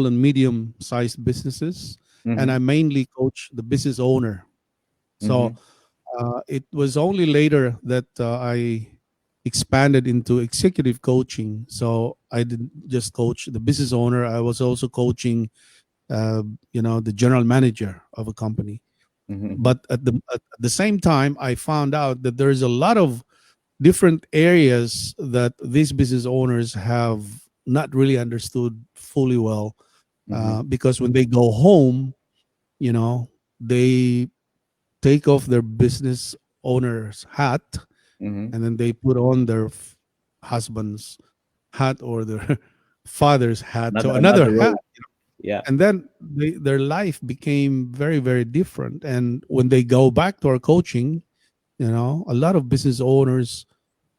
and medium sized businesses, and Mm-hmm. I mainly coach the business owner. So Mm-hmm. it was only later that I expanded into executive coaching. So I didn't just coach the business owner; I was also coaching, the general manager of a company. Mm-hmm. But at the same time, I found out that there is a lot of different areas that these business owners have not really understood fully well, Mm-hmm. because when they go home, they take off their business owner's hat, Mm-hmm. and then they put on their husband's hat or their father's hat, so another Another hat. role. Yeah. And then their life became very, very different. And when they go back to our coaching, a lot of business owners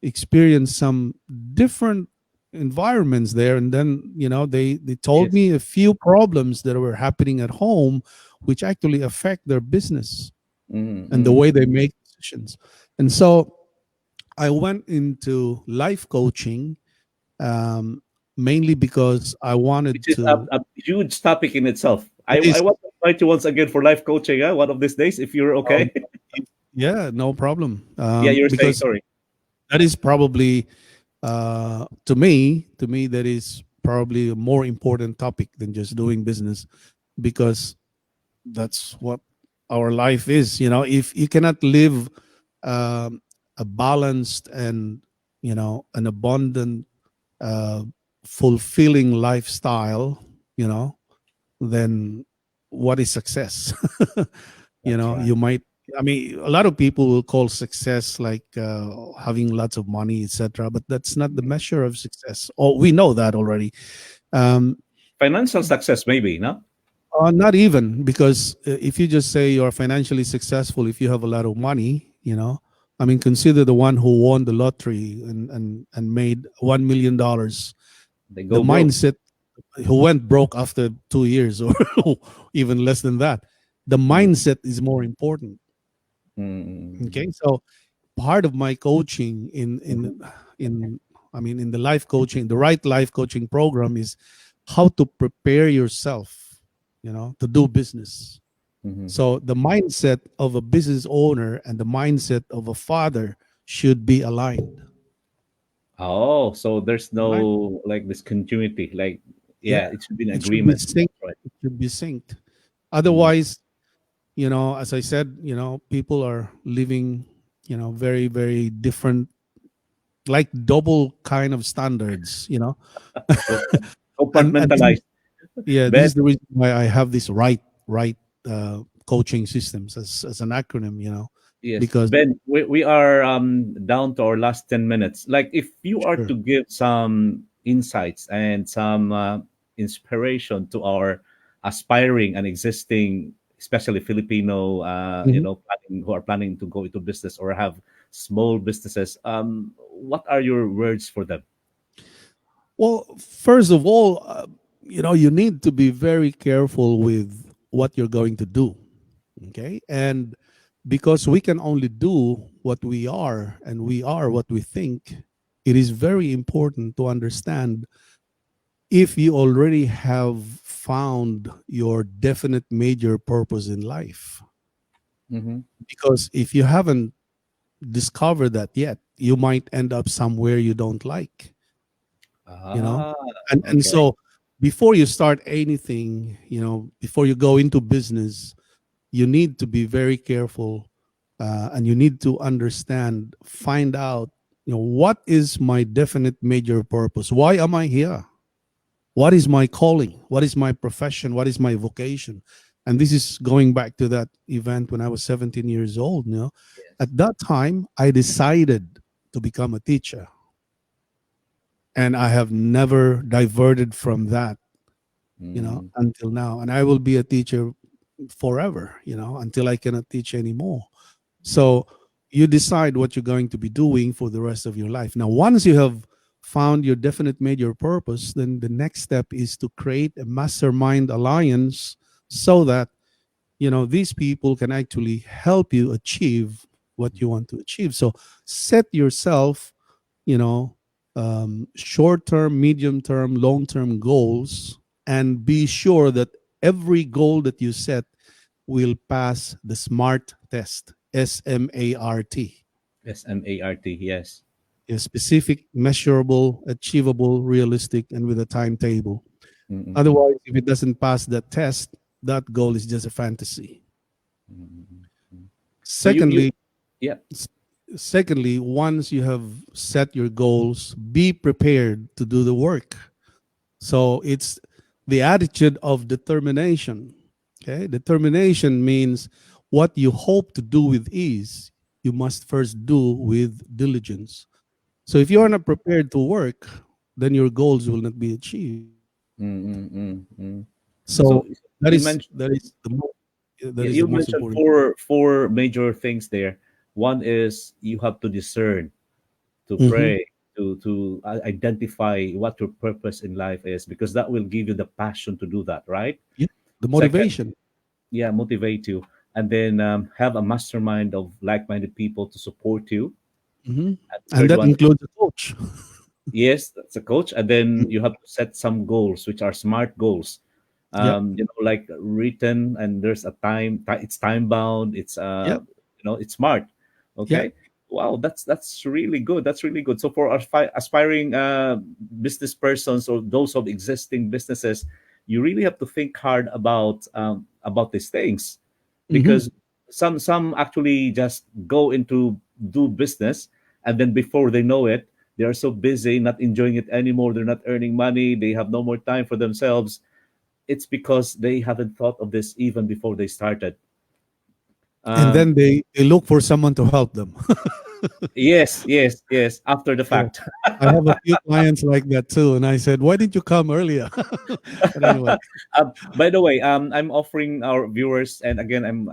experience some different environments there, and then they told Yes. me a few problems that were happening at home, which actually affect their business and the Mm-hmm. way they make decisions. And so I went into life coaching, um, mainly because I Which wanted is to. a huge topic in itself. It I is. want to invite you once again for life coaching, one of these days, if you're um, okay. yeah, no problem. Yeah, you're saying, Because sorry. that is probably, to me, that is probably a more important topic than just doing business, because that's what our life is. If you cannot live um, a balanced and an abundant, uh, fulfilling lifestyle, you know, then what is success? That's right. You might. I mean, a lot of people will call success like having lots of money, etc. But that's not the measure of success. Oh, we know that already. Um, Financial success, maybe, no? Not even, because if you just say you're financially successful if you have a lot of money, I mean, consider the one who won the lottery and made $1 million. They The go broke. mindset, who went broke after 2 years or even less than that. The Mm, mindset is more important. mm, Okay, so part of my coaching mhm, in I mean, in the life coaching, the right life coaching program is how to prepare yourself, to do business. mhm. So the mindset of a business owner and the mindset of a father should be aligned. Oh, so there's right? no like discontinuity. Like, Yeah, yeah, it should be an it should be agreement. synced. That's right. It should be synced. Mm. Otherwise, as I said, people are living, very, very different, like double kind of standards, So and this is, compartmentalized. yeah, this Ben, is the reason why I have this right coaching systems as an acronym, yes, because Ben, we are down to our last 10 minutes. Like, if you are sure. to give some insights and some inspiration to our aspiring and existing, especially Filipino, Mhm. who are planning to go into business or have small businesses, what are your words for them? Well, first of all, you need to be very careful with what you're going to do. Okay. And because we can only do what we are and we are what we think, it is very important to understand if you already have found your definite major purpose in life. Mm-hmm. Because if you haven't discovered that yet, you might end up somewhere you don't like, you know? Ah, And okay. so before you start anything, before you go into business, you need to be very careful, and you need to understand, find out, what is my definite major purpose? Why am I here? What is my calling? What is my profession? What is my vocation? And this is going back to that event when I was 17 years old. Yes. At that time, I decided to become a teacher, and I have never diverted from that, Mm, until now. And I will be a teacher forever, until I cannot teach anymore. So you decide what you're going to be doing for the rest of your life. Now, once you have found your definite major purpose, then the next step is to create a mastermind alliance so that, these people can actually help you achieve what you want to achieve. So set yourself, you know, short term, medium term, long term goals, and be sure that every goal that you set will pass the SMART test, SMART. SMART, yes. Is specific, measurable, achievable, realistic, and with a timetable. Mm-mm-mm. Otherwise, if it doesn't pass that test, that goal is just a fantasy. Mm-mm-mm. So you Secondly, yeah. s- secondly, once you have set your goals, be prepared to do the work. So it's the attitude of determination. Okay, determination means what you hope to do with ease, you must first do with diligence. So if you are not prepared to work, then your goals will not be achieved. Mm-mm-mm-mm. So So that you is mentioned that is the most that yeah, is the you most mentioned important. four major things there. One is you have to discern, to Hmm. pray, to identify what your purpose in life is, because that will give you the passion to do that, right? Yeah, the Second, motivation. yeah, motivate you, and then have a mastermind of like-minded people to support you. Hmm. And And third that one, includes a coach. yes, that's a coach, and then you have to set some goals, which are smart goals. Yep. Like written, and there's a it's time bound. It's Yep. it's smart. Yep. Okay. Wow, that's really good. That's really good. So for aspiring business persons or those of existing businesses, you really have to think hard about these things, Hmm. because some actually just go into do business, and then before they know it, they are so busy not enjoying it anymore. They're not earning money. They have no more time for themselves. It's because they haven't thought of this even before they started. And um then they look for someone to help them. yes, yes, yes, after the Yeah. fact. I have a few clients like that too, and I said, "Why didn't you come earlier?" But anyway. By the way, I'm offering our viewers, and again, I'm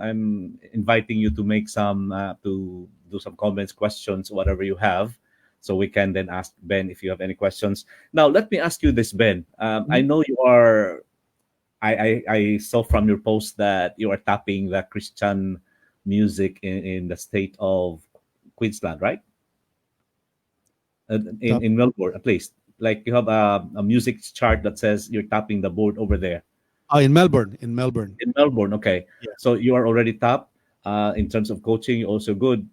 inviting you to make some to do some comments, questions, whatever you have, so we can then ask Ben if you have any questions. Now, let me ask you this, Ben. I Mhm. know you are. I saw from your post that you are tapping the Christian music in the state of Queensland, right? Top. In Melbourne, at least. Like, you have a music chart that says you're tapping the board over there. Oh, in Melbourne. In Melbourne. In Melbourne, okay. Yeah. So you are already top in terms of coaching. You're also good.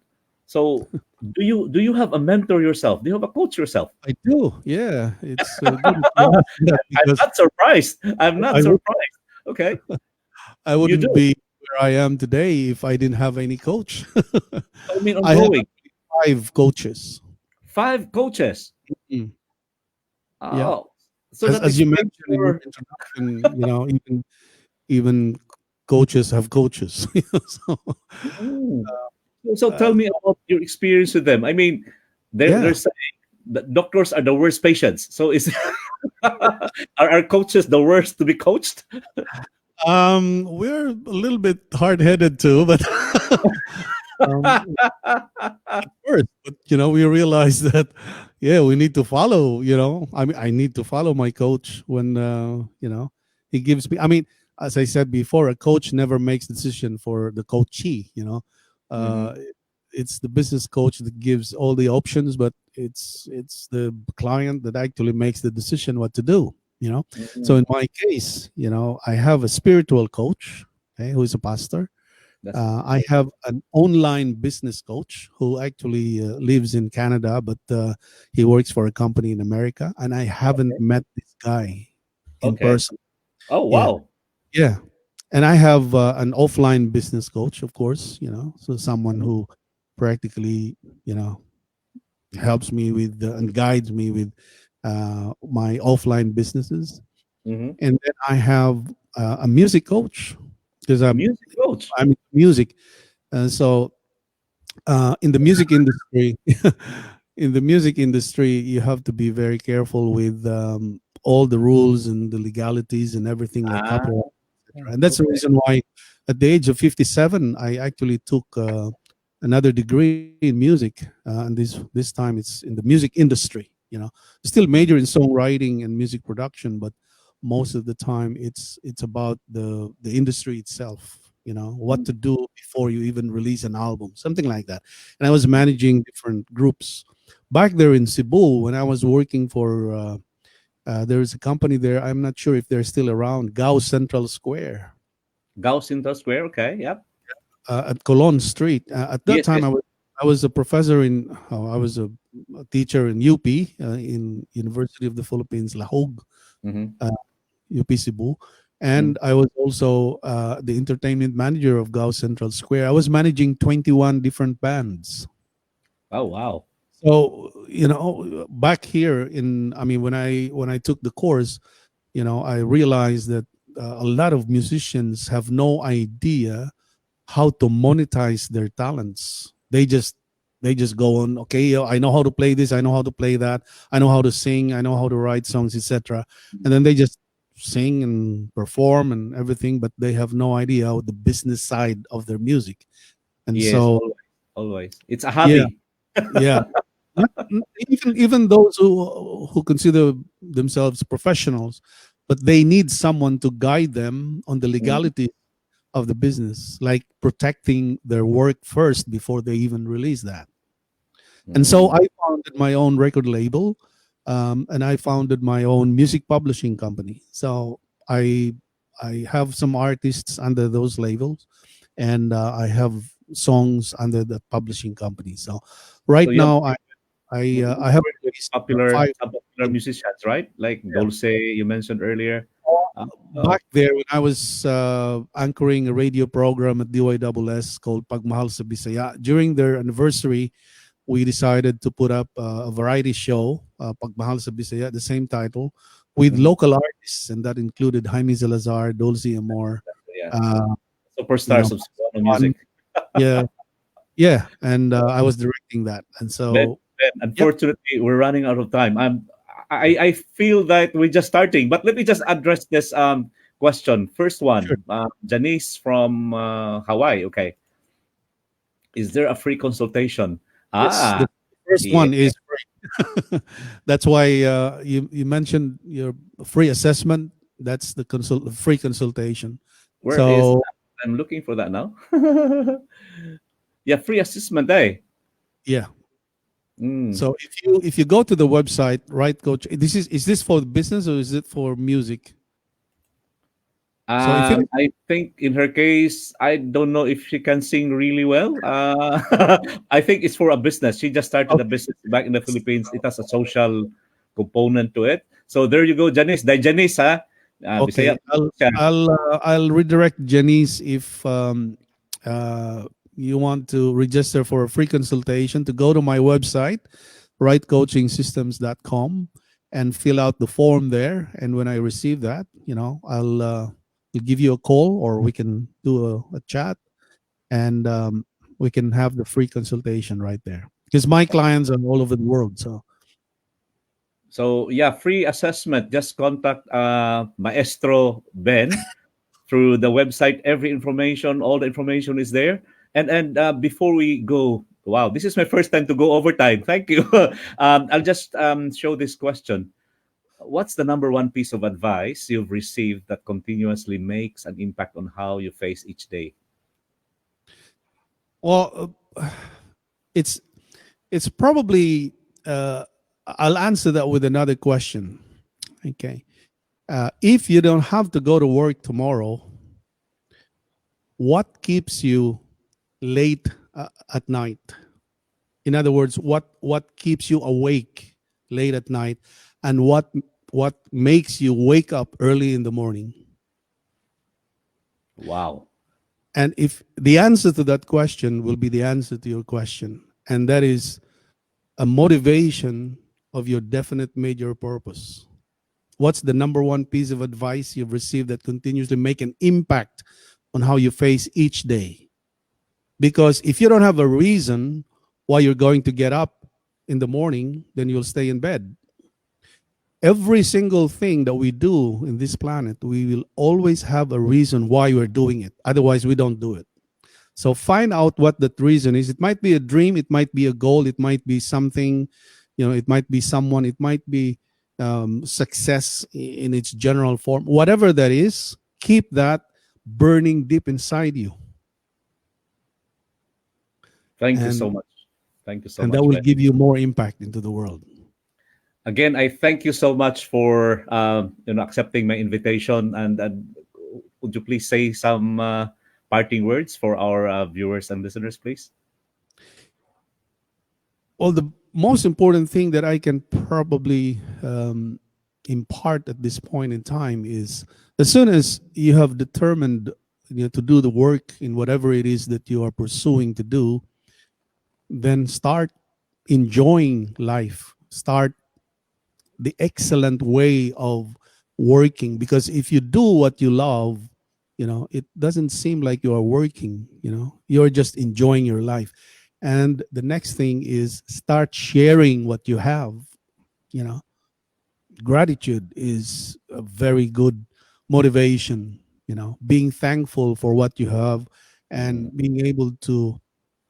So do you have a mentor yourself? Do you have a coach yourself? I do. Yeah, it's good that you asked that I'm because not surprised. I'm not I would surprised. Okay, I you wouldn't do. be where I am today if I didn't have any coach. I mean, I have ongoing. five coaches. Five coaches. Mm. Yeah, Oh, so as that as you explains mentioned in your your. introduction, even coaches have coaches. So Mm. So tell uh, me about your experience with them. I mean, they're yeah, saying that doctors are the worst patients. So is are coaches the worst to be coached? we're a little bit hard headed too, but um, first, but we realize that yeah, we need to follow. I mean, I need to follow my coach when he gives me. I mean, as I said before, a coach never makes decision for the coachee. Mhm, Uh, it's the business coach that gives all the options, but it's the client that actually makes the decision what to do. So mhm. in my case, I have a spiritual coach, okay, who is a pastor. That's I have an online business coach who actually lives in Canada, but he works for a company in America, and I haven't met this guy in okay. person. Oh, Yeah, wow. yeah. And I have an offline business coach, of course, so someone Mhm, who practically, you know, helps me with and guides me with my offline businesses. mhm. And then I have a music coach because A I'm music coach. I'm in music, so in the music industry in the music industry you have to be very careful with all the rules and the legalities and everything like Ah, copyright, etc. And that's the okay. reason why at the age of 57 I actually took another degree in music, and this time it's in the music industry. Still major in songwriting and music production, but most of the time it's about the industry itself, what Mm, to do before you even release an album, something like that. And I was managing different groups back there in Cebu when I was working for there's a company there. I'm not sure if they're still around, Gao Central Square, Gauss Inter Square. Okay. Yep. at Colon Street. At that Yes, time yes. I was a professor I was a teacher in UP, in University of the Philippines, Lahog, Mhm, uh, UP Cebu. mm. And I was also the entertainment manager of Gao Central Square. I was managing 21 different bands. Oh, wow. So, back here I mean, when I took the course, I realized that a lot of musicians have no idea how to monetize their talents. They just go on, okay, I know how to play this, I know how to play that, I know how to sing, I know how to write songs, etc. And then they just sing and perform and everything, but they have no idea how the business side of their music. And Yes, so, always, always. It's a yeah, hobby. yeah. Even those who consider themselves professionals, but they need someone to guide them on the Mm, legality of the business, like protecting their work first before they even release that. And so mm. I founded my own record label, and I founded my own music publishing company. So I I have some artists under those labels, and I have songs under the publishing company. So So right you have now I have worked with released popular five. some popular musicians, right? Like Dulce, you mentioned earlier. Uh, oh, Back there when I was anchoring a radio program at DYSS called Pagmahal sa Bisaya, during their anniversary, we decided to put up a variety show, Pagmahal sa Bisaya, the same title, with mhm. local artists, and that included Jaime Salazar, Dulce Amor, Yeah. uh, you know, Superstars of Cebuano Juan. music. Yeah, yeah, and I was directing that, and Ben, so Ben, yep, unfortunately, we're running out of time. I feel that we're just starting, but let me just address this question. First sure. one, Janice from Hawaii. Okay, is there a free consultation? Yes, Ah, the first yeah. one is free. That's why you mentioned your free assessment. That's the free consultation. Where is So that? I'm looking for that now. Yeah, free assessment, eh? yeah, Mm. so if you go to the website, right, coach, is this for business or is it for music? So if it I think in her case, I don't know if she can sing really well. I think it's for a business. She just started a okay, business back in the Philippines. It has a social component to it. So there you go, Janice. Dahil Janice, ha? Bisaya okay, siya. I'll redirect Janice if you want to register for a free consultation to go to my website, rightcoachingsystems.com, and fill out the form there. And when I receive that, I'll give you a call, or we can do a chat, and we can have the free consultation right there. Because my clients are all over the world. So So yeah, free assessment. Just contact Maestro Ben through the website. Every information, all the information is there. And before we go, wow, this is my first time to go overtime. Thank you. I'll just show this question. What's the number one piece of advice you've received that continuously makes an impact on how you face each day? well, it's it's probably I'll answer that with another question. Okay. If you don't have to go to work tomorrow, what keeps you late at night? In other words, what keeps you awake late at night, and what makes you wake up early in the morning? Wow. And if the answer to that question will be the answer to your question, and that is a motivation of your definite major purpose. What's the number one piece of advice you've received that continuously make an impact on how you face each day? Because if you don't have a reason why you're going to get up in the morning, then you'll stay in bed. Every single thing that we do in this planet, we will always have a reason why we're doing it. Otherwise, we don't do it. So find out what that reason is. It might be a dream, it might be a goal, it might be something, it might be someone, it might be success in its general form. Whatever that is, keep that burning deep inside you, Thank you so and much. Thank you so and that much, will Ben. give you more impact into the world. Again, I thank you so much for accepting my invitation. And would you please say some parting words for our viewers and listeners, please? Well, the most important thing that I can probably impart at this point in time is, as soon as you have determined to do the work in whatever it is that you are pursuing to do, then start enjoying life. Start the excellent way of working, because if you do what you love, it doesn't seem like you are working. You're just enjoying your life. And the next thing is, start sharing what you have. you know Gratitude is a very good motivation. Being thankful for what you have, Mm, and being able to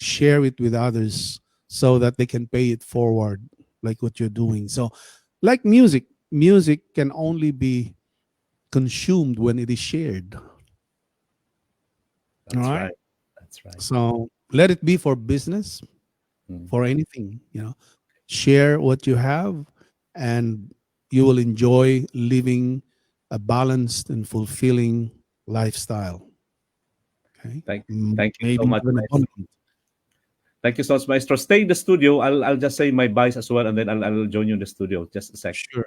share it with others so that they can pay it forward, like what you're doing. So, like music can only be consumed when it is shared. All that's right. right. That's right. So let it be for business, Mm. for anything. Share what you have, and you will enjoy living a balanced and fulfilling llifestyle. Okay. Thank, thank you so Maybe much, even Maestro. abundant. Thank you so much, Maestro. Stay in the studio. I'll just say my buys as well, and then I'll join you in the studio. Just a sec. Sure.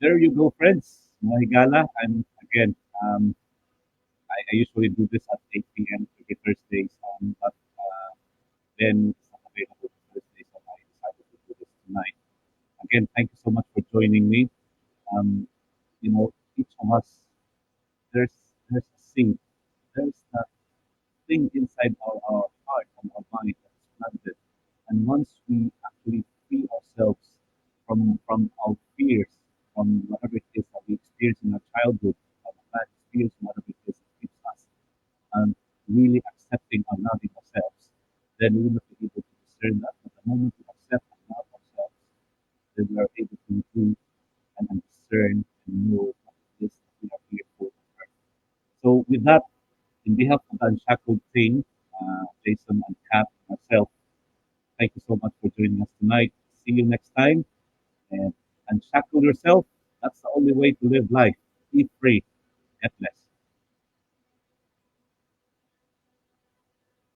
There you go, friends. My gala. I'm again. I usually do this at 8 p.m. every Thursdays, but then it's not available on Thursday, so I decided to do this tonight. Again, thank you so much for joining me. Um, each of us, there's a seed, there's that thing inside our heart and our mind that's planted. And once we actually free ourselves from our fears, from whatever it is that we experienced in our childhood, our bad experience, whatever it is that keeps us, and really accepting and loving ourselves, then we will not be able to discern that. But the moment we accept and love ourselves, then we are able to improve and discern and know what it is that we are here for on earth. So with that, in behalf of the Unshackled team, Jason and Kat and myself, thank you so much for joining us tonight. See you next time, and unshackle yourself. That's the only way to live life. Be free. deathless.